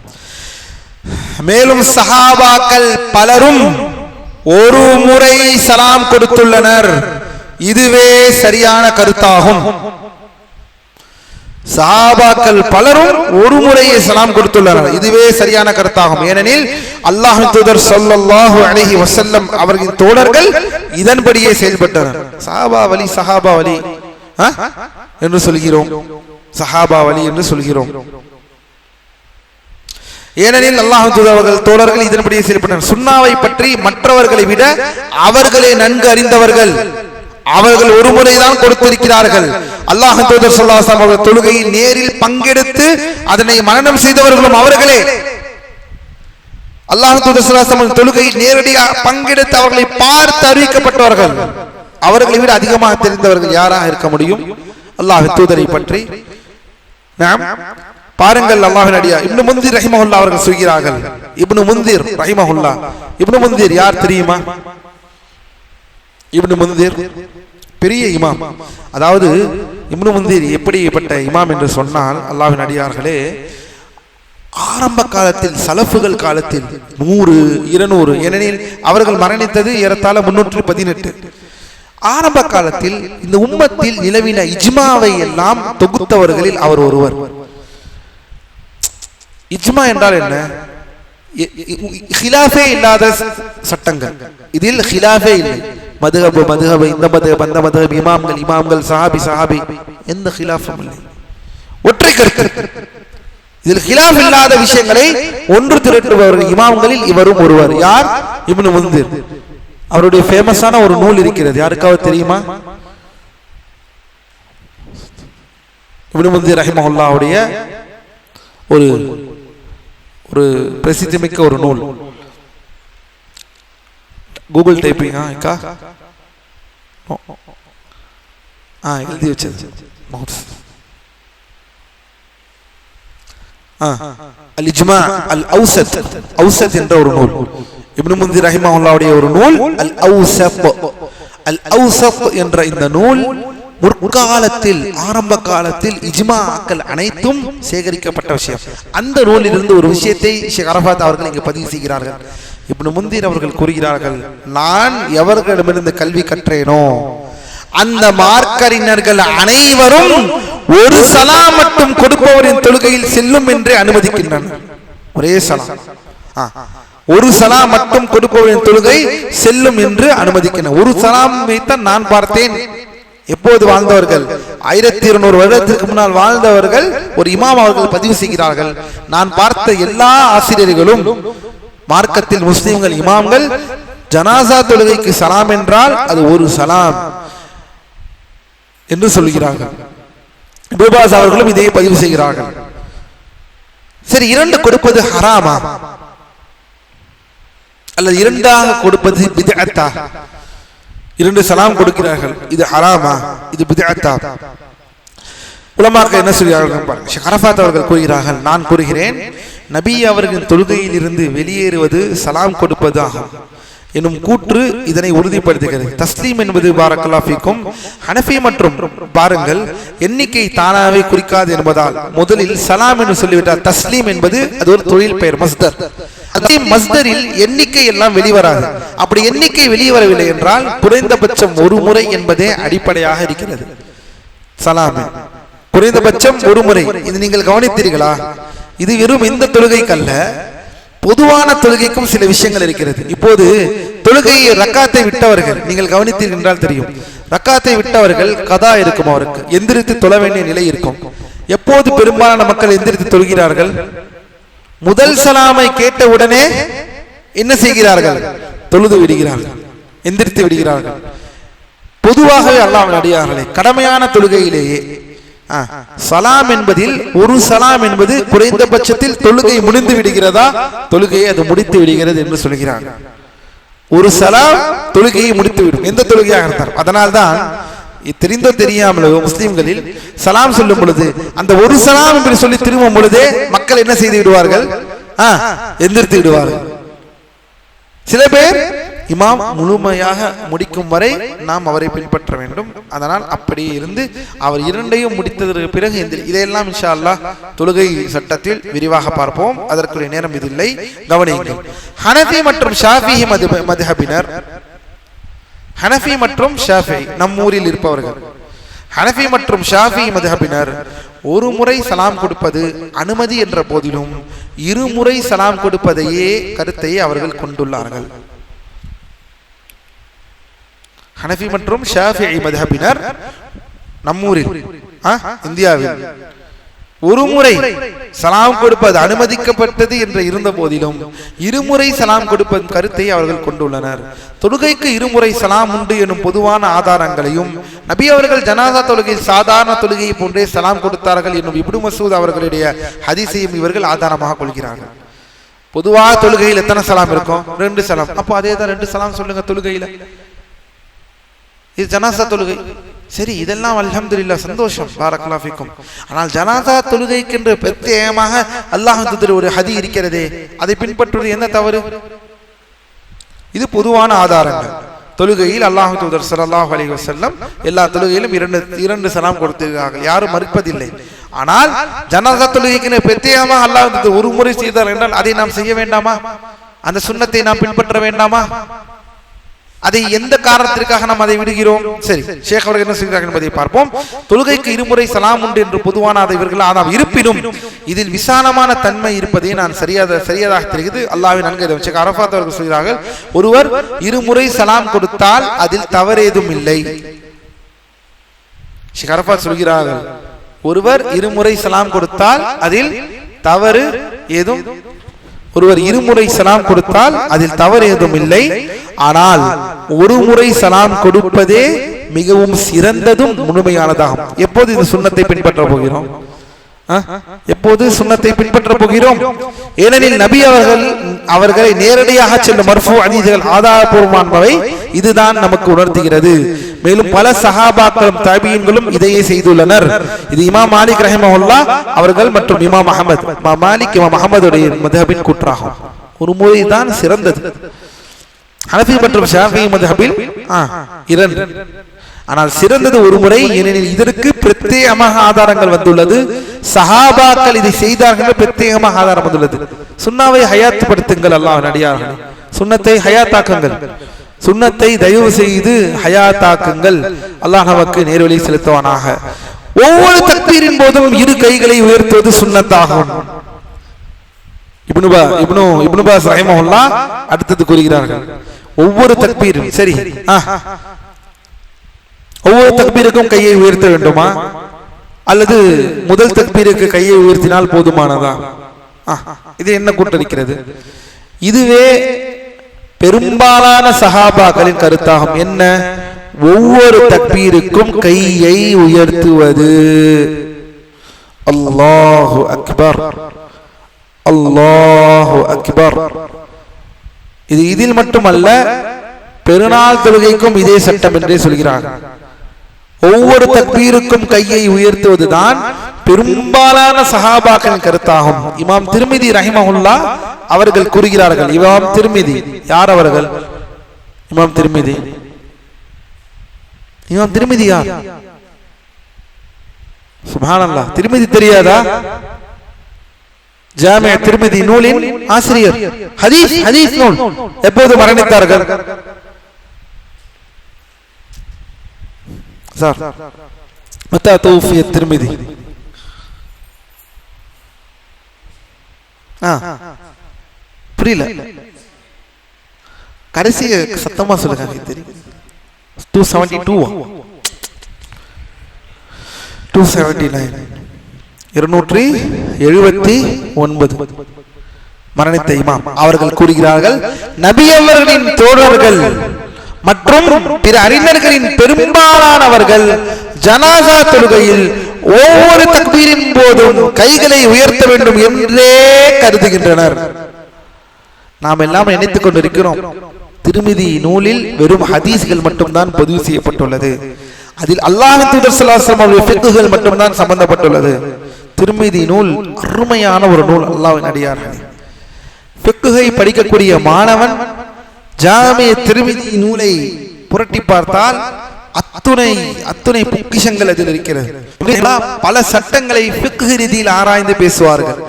மேலும் சஹாபாக்கள் பலரும் ஒரு முறை சலாம் கொடுத்துள்ளனர். இதுவே சரியான கருத்தாகும். சஹாபாக்கள் பலரும் ஒரு முறையை சலாம் கொடுத்துள்ளனர். இதுவே சரியான கருத்தாகும். ஏனெனில் அல்லாஹ்வின் தூதர் ஸல்லல்லாஹு அலைஹி வஸல்லம் அவர்களின் தோழர்கள் இதன்படியே செயல்பட்டனர். சஹாபா வலி என்று சொல்கிறோம், சஹாபா வலி என்று சொல்கிறோம். ஏனெனில் அல்லாஹ்வின் தூதர் அவர்கள் தோழர்கள் இதன்படியே செயல்பட்டனர். சுன்னாவை பற்றி மற்றவர்களை விட அவர்களே நன்கு அறிந்தவர்கள். அவர்கள் ஒரு முறைதான் கொடுத்திருக்கிறார்கள். அல்லாஹ்வின் தூதர் ஸல்லல்லாஹு அலைஹி வஸல்லம் அவர்கள் தொழுகையில் நேரில் பங்கெடுத்து அதனை மனனம் செய்தவர்களும் அவர்களே. அல்லாஹ்வின் தூதர் ஸல்லல்லாஹு அலைஹி வஸல்லம் தொழுகையில் நேரடியாக பங்கெடுத்து அவர்களை பார்த்து அறிவிக்கப்பட்டவர்கள். அவர்களை விட அதிகமாக தெரிந்தவர்கள் யாராக இருக்க முடியும் அல்லாஹ்வின் தூதரை பற்றி? நாம் பாருங்கள், அல்லாஹ்வின் அடியார் இப்னு முன்திர் ரஹிமஹுல்லாஹ் அவர்கள் சொல்கிறார்கள். இப்னு முன்திர் ரஹிமஹுல்லாஹ், இப்னு முன்திர் யார் தெரியுமா? இப்னு முன்திர் பெரிய இமாம். அதாவது இப்னு முன்திர் எப்படிப்பட்ட இமாம் என்று சொன்னால், அல்லாஹ்வின் அடியார்களே, ஆரம்ப காலத்தில் சலஃபுகள் காலத்தில் 100, 200, ஏனெனில் அவர்கள் மரணித்தது ஏறத்தாழ 318. ஆரம்ப காலத்தில் இந்த உம்மத்தில் நிலவின இஜ்மாவை எல்லாம் தொகுத்தவர்களில் அவர் ஒருவர். இஜ்மா என்றால் என்ன? ஹிலாஃபே இல்லாத சட்டங்கள். இதில் ஹிலாஃபே இல்லை. மதுஹப் இந்த மதுஹப் அந்த மதுஹப், இமாம்கள் சஹாபி எந்த ஹிலாஃபும் இல்லை. ஒற்றை கருத்து. இதில் ஹிலாஃப் இல்லாத விஷயங்களை ஒன்று திரட்டுபவர்கள் இமாம்களில் இவரும் ஒருவர். யார்? இப்னு முன்திர். அவருடைய ஃபேமஸான ஒரு நூல் இருக்கிறது, யாருக்காவது தெரியுமா? இப்னு முன்திர் ரஹிமஹுல்லாஹ்வுடைய ஒரு ஒரு பிரசித்தி மிக்க ஒரு நூல். கூகுள் டைப்பிங் எழுதி வச்சது. அல் இஜ்மா அல் அவுசத், அவுசத் என்ற ஒரு நூல். இப்னு முன்திர் ரஹிமஹுல்லாஹ்வுடைய ஒரு நூல் அல் அவுசத். அல் அவுசத் என்ற இந்த நூல் முற்காலத்தில் ஆரம்ப காலத்தில் இஜ்மாக்கள் அனைத்தும் சேகரிக்கப்பட்ட விஷயம். அந்த நூலிலிருந்து ஒரு விஷயத்தை ஷேக் அரஃபாத் அவர்கள் இங்கு பதிவு செய்கிறார்கள். இப்னு முன்திர் அவர்கள் கூறுகிறார்கள், நான் எவர்களிடமிருந்து கல்வி கற்றேனோ அந்த மார்க்கறிஞர்கள் அனைவரும் ஒரு சலாம் மட்டும் கொடுப்பவரின் தொழுகையில் செல்லும் என்று அனுமதிக்கின்றனர். ஒரே சலாம், ஒரு சலாம் மட்டும் கொடுப்பவரின் தொழுகை செல்லும் என்று அனுமதிக்கின்றனர். ஒரு சலாம் வைத்தான் நான் பார்த்தேன். எப்போது வாழ்ந்தவர்கள்? 1200 வருடத்திற்கு முன்னால் வாழ்ந்தவர்கள் ஒரு இமாம் அவர்கள் பதிவு செய்கிறார்கள், நான் பார்த்த எல்லா ஆசிரியர்களும் மார்க்கத்தில் முஸ்லிம்கள் இமாம்கள் ஜனாசா தொழுகைக்கு சலாம் என்றால் அது ஒரு சலாம் என்று சொல்கிறார்கள். இப்னு பாஸ் அவர்களும் இதை பதிவு செய்கிறார்கள். சரி, 2 கொடுப்பது ஹராமா அல்லது 2ஆக கொடுப்பது பித்அத்தா? 2 சலாம் கொடுக்கிறார்கள், இது ஹராமா இது பித்அத்தா? உலமாக்கள் என்ன சொல்கிறார்கள் பாருங்க. ஷேக் அரஃபாத் அவர்கள் கூறுகிறார்கள், நான் கூறுகிறேன், நபி அவர்களின் தொழுகையில் இருந்து வெளியேறுவது சலாம் கொடுப்பது ஆகும் எனும் கூற்று இதனை உறுதிப்படுத்துகிறது. தஸ்லீம் என்பது பாரக்கல்லாஹு ஃபீக்கும் ஹனஃபி மற்றும் பாருங்கள் எண்ணிக்கை தானாவே குறிக்காது என்பதால் முதலில் சலாம் என்று சொல்லிவிட்டால் தஸ்லீம் என்பது அது ஒரு தொழில் பெயர், மஸ்தர். அதே மஸ்தரில் எண்ணிக்கை எல்லாம் வெளிவராது. அப்படி எண்ணிக்கை வெளிவரவில்லை என்றால் குறைந்தபட்சம் ஒரு முறை என்பதே அடிப்படையாக இருக்கிறது. சலாமே குறைந்தபட்சம் ஒரு முறை. இது நீங்கள் கவனித்தீர்களா? இது வெறும் இந்த தொழுகைக்கல்ல, பொதுவான தொழுகைக்கும் சில விஷயங்கள் இருக்கிறது. இப்போது தொழுகையை ரக்காத்தை விட்டவர்கள் நீங்கள் கவனித்தீர்கள் என்றால் தெரியும், ரக்காத்தை விட்டவர்கள் கதா இருக்கும், அவருக்கு எந்திரித்து தொழ வேண்டிய நிலை இருக்கும். எப்போது பெரும்பாலான மக்கள் எந்திரித்து தொழுகிறார்கள்? முதல் சலாமை கேட்ட உடனே என்ன செய்கிறார்கள்? தொழுது விடுகிறார்கள், எந்திரித்து விடுகிறார்கள். பொதுவாகவே அல்லாஹ்வின் அடியார்களே, கடமையான தொழுகையிலேயே சலாம் என்பதில் ஒரு சலாம் என்பது குறைந்தபட்சத்தில் தொழுகை முடிந்து விடுகிறதா, தொழுகையை அது முடித்து விடுகிறது என்று சொல்கிறார். ஒரு சலாம் தொழுகையை முடித்து விடும், எந்த தொழுகையாக இருந்தாலும். அதனால்தான் தெரிந்தோ தெரியாமலோ முஸ்லிம்களில் சலாம் சொல்லும் பொழுது அந்த ஒரு சலாம் என்று சொல்லி திரும்பும் பொழுதே மக்கள் என்ன செய்து விடுவார்கள்? எந்திரித்து விடுவார்கள். சில பேர் இமாம் முழுமையாக முடிக்கும் வரை நாம் அவரை பின்பற்ற வேண்டும். அதனால் அப்படியே இருந்து அவர் 2ஐயும் முடித்ததற்கு பிறகு இதையெல்லாம் இன்ஷா அல்லாஹ் தொழுகை சட்டத்தில் விரிவாக பார்ப்போம். அதற்குரிய நேரம் இதில்லை, கவனியுங்கள். ஹனஃபி மற்றும் ஷாஃபிஈ மத்ஹபினர், ஹனஃபி மற்றும் ஷாஃபிஈ நம் ஊரில் இருப்பவர்கள், ஹனஃபி மற்றும் ஷாஃபிஈ மத்ஹபினர் ஒரு முறை சலாம் கொடுப்பது அனுமதி என்ற போதிலும் இருமுறை சலாம் கொடுப்பதையே கருத்தையே அவர்கள் கொண்டுள்ளார்கள். ஹனஃபி மற்றும் ஷாஃபிஈ மத்ஹபினர் நம்மூரில் இந்தியாவில் ஒரு முறை சலாம் கொடுப்பது அனுமதிக்கப்பட்டது என்று இருந்த போதிலும் இருமுறை சலாம் கொடுப்பது கருத்தை அவர்கள் கொண்டுள்ளனர். தொழுகைக்கு இருமுறை சலாம் உண்டு எனும் பொதுவான ஆதாரங்களையும் நபி அவர்கள் ஜனாசா தொழுகையில் சாதாரண தொழுகையை போன்றே சலாம் கொடுத்தார்கள் என்னும் இப்னு மஸ்ஊத் அவர்களுடைய ஹதீஸையும் இவர்கள் ஆதாரமாக கொள்கிறார்கள். பொதுவாக தொழுகையில் எத்தனை சலாம் இருக்கும்? 2 சலாம். அப்போ அதே தான் 2 சலாம் சொல்லுங்க தொழுகையில. இது ஜனாசா தொழுகை. சரி, இதெல்லாம் அல்ஹம்துலில்லாஹ், சந்தோஷம், பாரக்கல்லாஹு ஃபீக்கும். ஆனால் ஜனாசா தொழுகைக்கென்று பிரத்யேகமாக அல்லாஹ்வின் தூதர் ஒரு ஹதீஸ் இருக்கிறதே, அதை பின்பற்றுவது என்ன தவறு? இது பொதுவான ஆதாரங்கள். தொழுகையில் அல்லாஹ்வின் தூதர் ஸல்லல்லாஹு அலைஹி வஸல்லம் எல்லா தொழுகையிலும் 2 சலாம் கொடுத்திருக்கிறார்கள், யாரும் மறுப்பதில்லை. ஆனால் ஜனாஸா தொழுகைக்கு பிரத்யேகமாக அல்லாஹ் ஒரு முறை செய்தார் என்றால் அதை நாம் செய்ய வேண்டாமா? அந்த சுன்னத்தை நாம் பின்பற்ற வேண்டாமா? அதை எந்த காரணத்திற்காக நாம் அதை விடுகிறோம்? சரி, ஷேக் அவர்கள் என்ன சொல்கிறார்கள் என்பதை பார்ப்போம். தொழுகைக்கு இருமுறை சலாம் உண்டு என்று பொதுவான இவர்கள் ஆனால் இருப்பினும் இதில் விசாலமான தன்மை இருப்பதை நான் சரியாதாக தெரிகிறது. அல்லாஹ்வின் நன்கு ஷேக் அரஃபாத் அவர்கள் சொல்கிறார்கள், ஒருவர் இருமுறை சலாம் கொடுத்தால் அதில் தவறேதும் இல்லை. ஷேக் அரஃபாத் சொல்கிறார்கள், ஒருவர் இருமுறை சலாம் கொடுத்தால் அதில் தவறு ஏதும் ஒருவர் இருமுறை சலாம் கொடுத்தால் அதில் தவறு ஏதும் இல்லை. ஆனால் ஒரு முறை சலாம் கொடுப்பதே மிகவும் சிறந்ததும் முழுமையானதாகும். எப்போது இந்த சுன்னத்தை பின்பற்ற போகிறோம்? எப்போது சுன்னத்தை பின்பற்ற போகிறோம்? ஏனெனில் நபி அவர்களை நேரடியாக செல்லும் மர்ஃபூ ஹதீஸ்கள் ஆதாரபூர்வமானவை இதுதான் நமக்கு உணர்த்துகிறது. மேலும் பல சஹாபாக்களும் தாபியீன்களும் இதையே செய்துள்ளனர். இது இமாம் மாலிக் ரஹிமஹுல்லாஹ் அவர்கள் மற்றும் இமாம் அஹ்மத் மாலிக் இமாம் அஹ்மதுடைய மذஹபின் கூற்றாகும். ஒரு முறை தான் சிறந்தது. ஹனஃபி மற்றும் ஷாஃபிஈ மذஹபில் 2, ஆனால் சிறந்தது ஒரு முறை. ஏனெனில் இதற்கு பிரத்யேகமாக ஆதாரங்கள் வந்துள்ளது. சஹாபாக்கள் இதை செய்தார்கள், பிரத்யேகமாக ஆதாரம் வந்துள்ளது. சுன்னாவை ஹயாத்படுத்துங்கள், அல்லாஹ்வின் அடியார்களே, சுன்னத்தை ஹயாத்தாக்குங்கள், சுன்னத்தை தயவு செய்து ஹயாத்தாக்குங்கள். அல்லாஹ் நமக்கு நேர்வழி செலுத்துவானாக. ஒவ்வொரு தக்பீரின் போதும் இரு கைகளை உயர்த்துவது சுன்னத்தாகும். இப்னு பாஸ் ரஹிமஹுல்லாஹ் அடுத்தது கூறுகிறார்கள், ஒவ்வொரு தக்பீரும் சரி, ஒவ்வொரு தக்பீருக்கும் கையை உயர்த்த வேண்டுமா அல்லது முதல் தக்பீருக்கு கையை உயர்த்தினால் போதுமானதா? இது என்ன கூட்டளிக்கிறது? இதுவே பெரும்பாலான சஹாபாக்களின் கருத்தாகும். என்ன? ஒவ்வொரு தக்பீருக்கும் கையை உயர்த்துவது. அல்லாஹு அக்பர், அல்லாஹு அக்பர். இது இதில் மட்டுமல்ல, பெருநாள் தொழுகைக்கும் இதே சட்டம் என்றே சொல்கிறார். ஒவ்வொரு தக்பீருக்கும் கையை உயர்த்துவதுதான் பெரும்பாலான சஹாபாக்களின் கருத்தாகும். இமாம் திர்மிதி ரஹிமஹுல்லாஹ் அவர்கள் கூறுகிறார்கள். இமாம் திர்மிதி யார் அவர்கள்? இமாம் திர்மிதி யார்? சுப்ஹானல்லாஹ், திர்மிதி தெரியாதா? ஜாமிஅ திர்மிதி நூலின் ஆசிரியர், ஹதீஸ் நூல். எப்போது மரணித்தார்கள் சார்? மத்தா தௌஃபிய திர்மிதி? புரியல, கடைசி சத்தமா சொல்லுங்க. 272 279 மரணித்த இமாம் அவர்கள் கூறுகிறார்கள், நபி அவர்களின் தோழர்கள் மற்றும் பிற அறிஞர்களின் பெரும்பாலானவர்கள் ஜனாசா தொழுகையில் ஒவ்வொரு தக்பீரின் போதும் கைகளை உயர்த்த வேண்டும் என்றே கருதுகின்றனர். நாம் எல்லாம் நினைத்துக் கொண்டிருக்கிறோம், திர்மிதி நூலில் வெறும் ஹதீஸ்கள் மட்டும்தான் பதிவு செய்யப்பட்டுள்ளது, அதில் அல்லாஹ்வின் தூதர் ஸல்லல்லாஹு அலைஹி வஸல்லம் அவருடைய ஃபிக்ஹுகள் மட்டும்தான் சம்பந்தப்பட்டுள்ளது. திர்மிதி நூல் அருமையான ஒரு நூல். அல்லாஹ்வின் அடியார்களே, ஃபிக்ஹை படிக்கக்கூடிய மாணவன் ஜாமிஅ திர்மிதி நூலை புரட்டி பார்த்தால் அத்துணை பொக்கிஷங்கள் அதில் இருக்கிறது. பல சட்டங்களை ஃபிக்ஹ் ரீதியில் ஆராய்ந்து பேசுவார்கள்,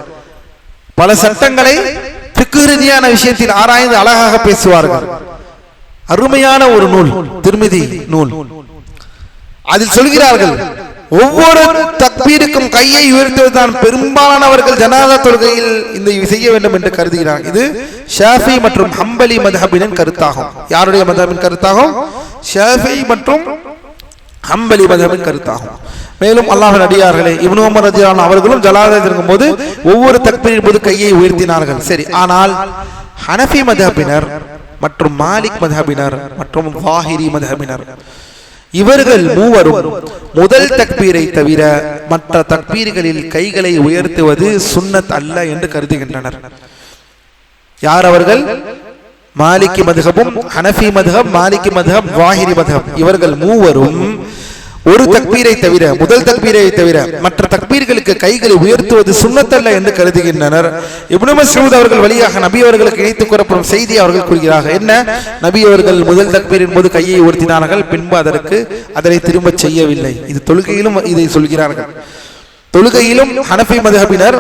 பல சட்டங்களை ஃபிக்ஹ் ரீதியான விஷயத்தில் ஆராய்ந்து அழகாக பேசுவார்கள். அருமையான ஒரு நூல் திர்மிதி நூல். அதில் சொல்கிறார்கள், ஒவ்வொரு தக்பீருக்கும் கையை உயர்த்துவதுதான் பெரும்பாலானவர்கள் ஜனாஸா தொழுகையில் இந்த செய்ய வேண்டும் என்று கருதுகிறார்கள். இது ஷாஃபி மற்றும் ஹம்பலி மذஹபின் கருத்தாகும். யாருடைய மذஹபின் கருத்தாகும்? ஷாஃபி மற்றும் ஹம்பலி மذஹபின் கருத்தாகும். மேலும் அல்லாஹ்வின் அடியார்களே, இப்னு உமர் ரலியல்லாஹு அன்ஹு அவர்களும் ஜனாஸா இருக்கும் போது ஒவ்வொரு தக்பீரின் போது கையை உயர்த்தினார்கள். சரி, ஆனால் ஹனஃபி மذஹபினர் மற்றும் மாலிக் மذஹபினர் மற்றும் வாஹிரி மذஹபினர் இவர்கள் மூவரும் முதல் தக்பீரை தவிர மற்ற தக்பீர்களில் கைகளை உயர்த்துவது சுன்னத் அல்ல என்று கருதுகின்றனர். யார் அவர்கள்? மாலிகி மذஹபும், ஹனஃபி மذஹப், மாலிகி மذஹப், வாஹிரி மذஹப் இவர்கள் மூவரும் ஒரு தக்பீரை தவிர, முதல் தக்பீரை தவிர மற்ற தக்பீர்களுக்கு கைகளை உயர்த்துவது சுன்னத்தல்ல என்று கருதுகின்றனர். இப்னு மஸ்ஊத் அவர்கள் வழியாக நபி அவர்களுக்கு இணைத்து கூறப்படும் செய்தி அவர்கள் கூறுகிறார்கள். என்ன? நபி அவர்கள் முதல் தக்பீரின் போது கையை உயர்த்தினார்கள், பின்பு அதனை திரும்ப செய்யவில்லை. இது தொழுகையிலும் இதை சொல்கிறார்கள். தொழுகையிலும் ஹனஃபி மதுஹபினர்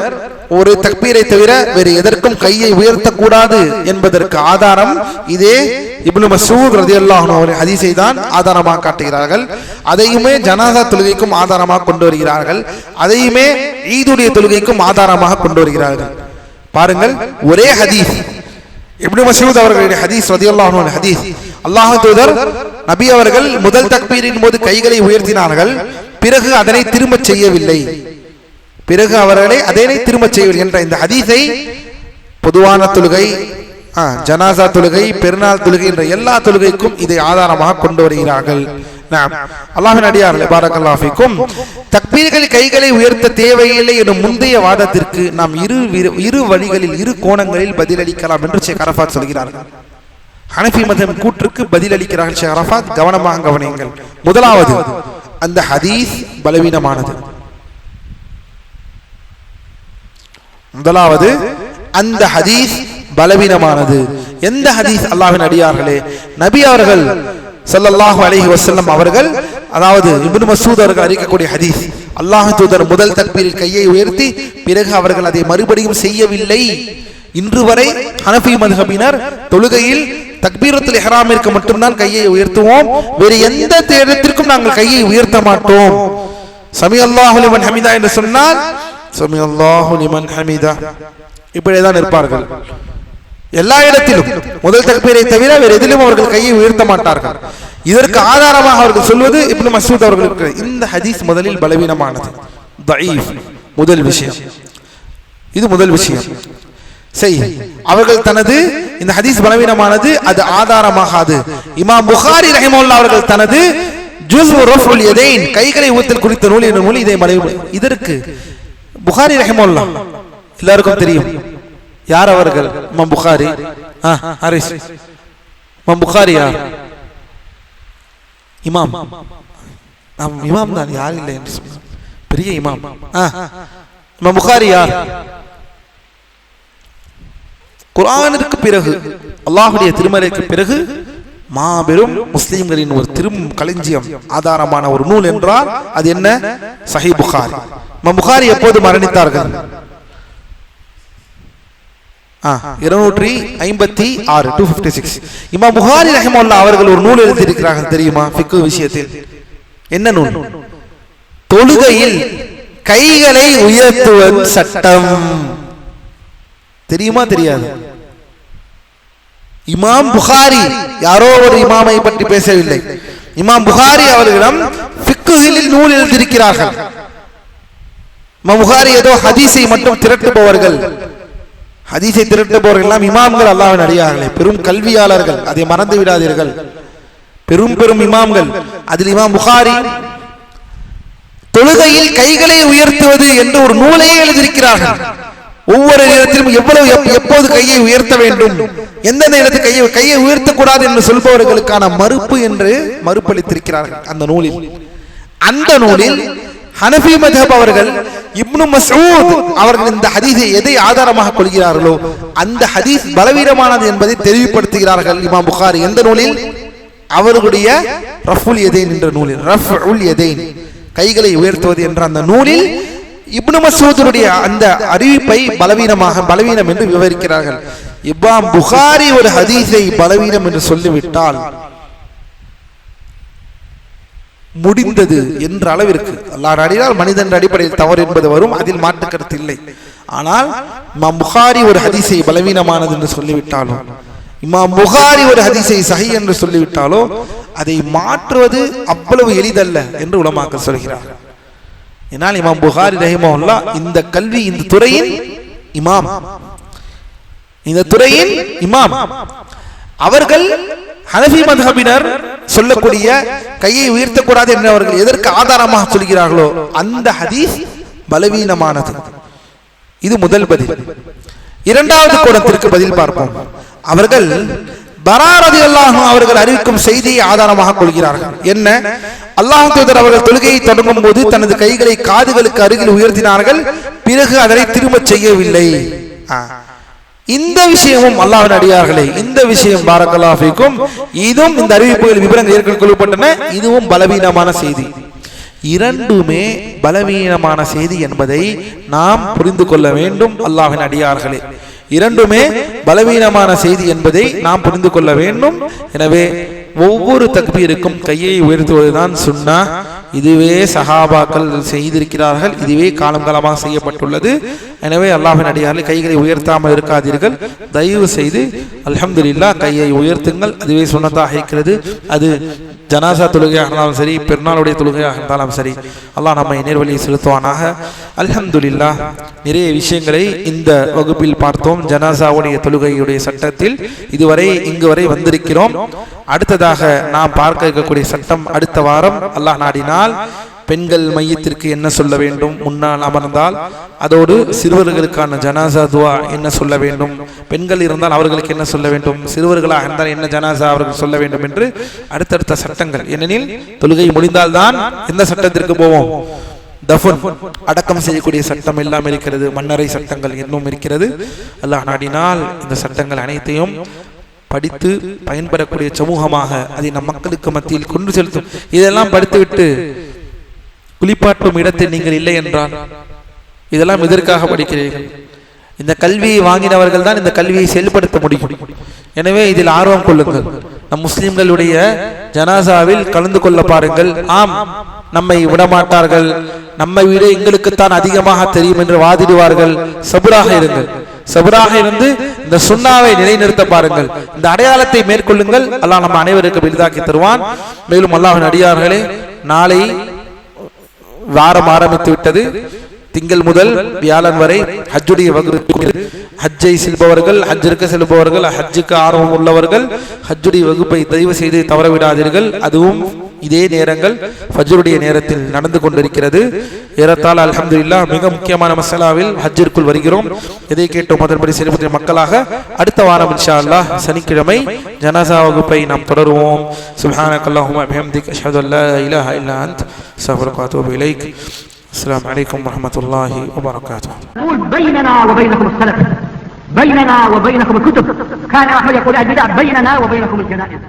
ஒரு தக்பீரை தவிர வேறு எதற்கும் கையை உயர்த்தக்கூடாது என்பதற்கு ஆதாரம் இதே இப்னு மஸ்ஊத் ரலியல்லாஹு அன்ஹு ஹதீஸை தான் ஆதாரமாக காட்டுகிறார்கள். அதையுமே ஜனாஸா தொழுகைக்கும் ஆதாரமாக கொண்டு வருகிறார்கள். அதையுமே ஈதுடைய தொழுகைக்கும் ஆதாரமாக கொண்டு வருகிறார்கள். பாருங்கள், ஒரே ஹதீஸ் இப்னு மஸ்ஊத் அவர்களுடைய ஹதீஸ் ரலியல்லாஹு அன்ஹு ஹதீஸ், அல்லாஹ்வின் தூதர் நபி அவர்கள் முதல் தக்பீரின் போது கைகளை உயர்த்தினார்கள், பிறகு அதனை திரும்பச் செய்யவில்லை, பிறகு அவர்களை அதனை திரும்பச் செய்யவில்லை என்ற இந்த ஹதீஸை பொதுவான தொழுகை, ஜனாசா தொழுகை, பெருநாள் தொழுகை என்ற எல்லா தொழுகைக்கும் இதை ஆதாரமாக கொண்டு வருகிறார்கள். அல்லாஹ்வின் அடியார்களே, பாரக்கல்லாஹு ஃபீக்கும், தக்பீர்கள் கைகளை உயர்த்த தேவையில்லை எனும் முந்தைய வாதத்திற்கு நாம் இரு வழிகளில் இரு கோணங்களில் பதிலளிக்கலாம் என்று ஷேக் அரஃபாத் சொல்கிறார்கள். ஹனஃபி மதம் கூற்றுக்கு பதிலளிக்கிறார்கள் ஷேக் அரஃபாத். கவனமாக கவனியுங்கள். முதலாவது, அந்த ஹதீஸ் பலவீனமானது. முதலாவது, அந்த ஹதீஸ் பலவீனமானது. எந்த ஹதீஸ்? அல்லாஹ்வின் அடியார்களே, நபி அவர்கள் ஸல்லல்லாஹு அலைஹி வஸல்லம் அவர்கள், அதாவது இப்னு மஸ்ஊத் அவர்கள் அறிவிக்கக்கூடிய ஹதீஸ், அல்லாஹ்வின் தூதர் முதல் தக்பீரில் கையை உயர்த்தி பிறகு அவர்கள் அதை மறுபடியும் செய்யவில்லை. இன்று வரை ஹனஃபி மதுஹபினர் தொழுகையில் தக்பீரத்துல் இஹ்ராமிற்கு மட்டும்தான் கையை உயர்த்துவோம், வேறு எந்த இடத்திற்கும் நாங்கள் கையை உயர்த்த மாட்டோம். சமி அல்லாஹு லிமன் ஹமிதா என்று சொன்னால் சமி அல்லாஹு லிமன் ஹமிதா இப்படிதான் இருப்பார்கள். எல்லா இடத்திலும் முதல் தக்பீரை தவிர வேறு எதிலும் அவர்கள் கையை உயர்த்த மாட்டார்கள். இதற்கு ஆதாரமாக அவர்கள் சொல்வது இப்னு மஸ்ஊத் அவர்களுக்கு இந்த ஹதீஸ் முதலில் பலவீனமானது, தஈஃப். முதல் விஷயம் இது, முதல் விஷயம். சரி, அவர்கள் தனது இந்த ஹதீஸ் பலவீனமானது, அது ஆதாரமாகாது. இமாம் புகாரி ரஹிமஹுல்லாஹ் அவர்கள் தனது ஜுஸ்உ ரஃபுல் யதைன், கைகளை உயர்த்தல் குறித்த நூல் என்ற நூல் இதை இதற்கு புகாரி ரஹிமஹுல்லாஹ் எல்லாருக்கும் தெரியும். யார் அவர்கள்? இமாம் புகாரி. ஹாரிஸ், இமாம் புகாரி யார்? இமாம். இமாம் தான், யார் இல்லை என்று சொன்னார், பெரிய இமாம். இமாம் புகாரி யார்? குர்ஆனிற்கு பிறகு, அல்லாஹ்வுடைய திருமறைக்கு பிறகு மாபெரும் முஸ்லிம்களின் ஒரு களஞ்சியம், ஆதாரமான ஒரு நூல் என்றால் அது என்ன? சஹீஹ் புகாரி. இமாம் புகாரி எப்போது மரணித்தார்கள்? 256, 256. இமாம் புகாரி ரஹிமஹுல்லாஹ் அவர்கள் ஒரு நூல் எழுதியிருக்கிறார்கள் தெரியுமா? ஃபிக்ஹ் விஷயத்தில். என்ன நூல்? தொழுகையில் கைகளை உயர்த்துவது சட்டம். தெரியுமா? தெரியாது. இமாம் புகாரி யாரோ ஒரு இமாமை பற்றி பேசவில்லை. இமாம் புகாரி அவர்களிடம் ஃபிக்ஹில் நூல் எழுதியிருக்கிறார்கள். இமாம் புகாரி ஏதோ ஹதீஸை மட்டும் திரட்டுபவர்கள், ஹதீஸை திரட்டுபவர்கள் எல்லாம் இமாம்கள், அல்லாஹ்வின் அடியார்களே, பெரும் கல்வியாளர்கள், அதை மறந்து விடாதீர்கள். பெரும் பெரும் இமாம்கள். அதில் இமாம் புகாரி தொழுகையில் கைகளை உயர்த்துவது என்று ஒரு நூலையே எழுதியிருக்கிறார்கள். ஒவ்வொரு நேரத்திலும் எவ்வளவு எப்போது கையை உயர்த்த வேண்டும், எந்தெந்த இடத்துக்கு கையை உயர்த்தக்கூடாது என்று சொல்பவர்களுக்கான மறுப்பு என்று மறுப்பளித்திருக்கிறார்கள் அந்த நூலில். அந்த நூலில் ஹனஃபி மத்ஹப் அவர்கள் இப்னு மஸ்ஊத் அவர்கள் இந்த ஹதீஸை எதை ஆதாரமாக கொள்கிறார்களோ அந்த ஹதீஸ் பலவீனமானது என்பதை தெளிவுபடுத்துகிறார்கள் இமாம் புகாரி. எந்த நூலில்? அவர்களுடைய ரஃபுல் யதைன் என்ற நூலில். ரஃபுல் யதைன், கைகளை உயர்த்துவது என்ற அந்த நூலில் இப்னு மஸ்ஊதுடைய அந்த அறிவிப்பை பலவீனம் என்று விவரிக்கிறார்கள். இமாம் புகாரி ஒரு ஹதீஸை பலவீனம் என்று சொல்லிவிட்டால் முடிந்தது என்ற அளவிற்கு, அல்லாஹ் நாடினால் மனிதன் அடிப்படையில் தவறு என்பது வரும், அதில் மாற்று கருத்து இல்லை. ஆனால் இமாம் புகாரி ஒரு ஹதீஸை பலவீனமானது என்று சொல்லிவிட்டாலோ, இமாம் புகாரி ஒரு ஹதீஸை சஹீஹ் என்று சொல்லிவிட்டாலோ அதை மாற்றுவது அவ்வளவு எளிதல்ல என்று உலமாக்கள் சொல்கிறார்கள். ஏனால் இமாம் புகாரி ரஹிமஹுல்லாஹ் இந்த கல்வி, இந்த துறையின் இமாம், இந்த துறையின் இமாம். அவர்கள் ஹனஃபி மத்ஹபினர் சொல்லக்கூடிய கையை உயர்த்தக்கூடாது என்று அவர்கள் எதற்கு ஆதாரமாக சொல்கிறார்களோ அந்த ஹதீஸ் பலவீனமானது. இது முதல் பதில். இரண்டாவது கோணத்திற்கு பதில் பார்ப்போம். அவர்கள் பரா ரலியல்லாஹு அவர்கள் அறிவிக்கும் செய்தியை ஆதாரமாக கொள்கிறார்கள். என்ன? அல்லாஹ்வின் தூதர் அவர்கள் தொழுகையை தொடங்கும் போது தனது கைகளை காதுகளுக்கு அருகில் உயர்த்தினார்கள், பிறகு அதனை திரும்ப செய்யவில்லை. இந்த விஷயமும் அல்லாஹ்வின் அடியார்களே, இந்த விஷயம் பாரக்கல்லாஹு ஃபீக்கும், இதுவும் இந்த அறிவிப்புகள் விவரங்கள் ஏற்கனவே கொள்ளப்பட்டன, இதுவும் பலவீனமான செய்தி. இரண்டுமே பலவீனமான செய்தி என்பதை நாம் புரிந்து கொள்ள வேண்டும். அல்லாஹ்வின் அடியார்களே, இரண்டுமே பலவீனமான செய்தி என்பதை நாம் புரிந்து கொள்ள வேண்டும். எனவே ஒவ்வொரு தக்பீருக்கும் கையை உயர்த்துவதுதான் சுன்னா. இதுவே சஹாபாக்கள் செய்திருக்கிறார்கள், இதுவே காலம் காலமாக செய்யப்பட்டுள்ளது. எனவே அல்லாஹ்வின் அடியார்களே, கைகளை உயர்த்தாமல் இருக்காதீர்கள். தயவு செய்து அல்ஹம்துலில்லாஹ் கையை உயர்த்துங்கள். அதுவே சுன்னத்தாக இருக்கிறது. அது ஜனாசா தொழுகையாக இருந்தாலும் சரி, பெருநாளுடைய தொழுகையாக இருந்தாலும் சரி, அல்லாஹ் நம்மை நேர்வழியை செலுத்துவானாக. அல்ஹம்துலில்லாஹ், நிறைய விஷயங்களை இந்த வகுப்பில் பார்த்தோம். ஜனாசாவுடைய தொழுகையுடைய சட்டத்தில் இதுவரை இங்கு வரை வந்திருக்கிறோம். அடுத்ததாக நாம் பார்க்க இருக்கக்கூடிய சட்டம் அடுத்த வாரம் அல்லாஹ் நாடினால் பெண்கள் மையத்திற்கு என்ன சொல்ல வேண்டும் முன்னால் அமர்ந்தால், அதோடு சிறுவர்களுக்கான ஜனாசா துவா என்ன சொல்ல வேண்டும், பெண்கள் இருந்தால் அவர்களுக்கு என்ன சொல்ல வேண்டும், சிறுவர்களாக இருந்தால் என்ன ஜனாசா அவர்கள் சொல்ல வேண்டும் என்று அடுத்தடுத்த சட்டங்கள். ஏனெனில் தொழுகை முடிந்தால்தான் எந்த சட்டத்திற்கு போவோம்? தஃபன், அடக்கம் செய்யக்கூடிய சட்டம் எல்லாம் இருக்கிறது. மன்னரை சட்டங்கள் இன்னும் இருக்கிறது. அல்லாஹ் நாடினால் இந்த சட்டங்கள் அனைத்தையும் படித்து பயன்பெறக்கூடிய சமூகமாக அதை நம் மக்களுக்கு மத்தியில் கொண்டு செலுத்தும். இதெல்லாம் படித்துவிட்டு குளிப்பாட்டும் இடத்தில் நீங்கள் இல்லை என்றால் இதெல்லாம் எதற்காக படிக்கிறீர்கள்? இந்த கல்வியை வாங்கினவர்கள் தான் இந்த கல்வியை செயல்படுத்த முடியும். எனவே இதில் ஆர்வம் கொள்ளுங்கள். நம் முஸ்லிம்களுடைய ஜனாசாவில் கலந்து கொள்ள பாருங்கள். ஆம், நம்மை விடமாட்டார்கள், நம்மை விட எங்களுக்குத்தான் அதிகமாக தெரியும் என்று வாதிடுவார்கள். சபுராக இருங்கள். சபுராக இருந்து இந்த சுன்னாவை நிலைநிறுத்த பாருங்கள். இந்த அடையாளத்தை மேற்கொள்ளுங்கள். அல்லாஹ் நம்ம அனைவருக்கும் எளிதாக்கி தருவான். மேலும் அல்லாஹ்வின் அடியார்களே, நாளை வாரம் ஆரம்பித்து விட்டது. திங்கள் முதல் வியாழன் வரை ஹஜ்ஜுடைய வகுப்பு. ஹஜ்ஜை செல்பவர்கள், ஹஜ்ஜிற்கு செல்பவர்கள், ஹஜ்ஜுக்கு ஆர்வம் உள்ளவர்கள் ஹஜ்ஜுடைய வகுப்பை தயவு செய்து தவறவிடாதீர்கள். அதுவும் இதே நேரங்கள் ஃபஜ்ருடைய நேரத்தில் நடந்து கொண்டிருக்கிறது. ஏறத்தாழ அல்ஹம்துலில்லாஹ் மிக முக்கியமான மசாலாவில் ஹஜ்ஜிற்குள் வருகிறோம். எதை கேட்டோம் அதன்படி செயல்படுகிற மக்களாக அடுத்த வாரம் இன்ஷா அல்லாஹ் சனிக்கிழமை ஜனாசா வகுப்பை நாம் தொடருவோம். சுப்ஹானக்கல்லாஹும்ம பிஹம்திக அஷ்ஹது அல்லா இலாஹா இல்லா அன்த அஸ்தக்ஃபிருக வ அத்தூபு இலைக். السلام عليكم ورحمة الله وبركاته. بيننا وبينكم السلف، بيننا وبينكم الكتب. كان أحمد يقول البدع بيننا وبينكم الجنائز.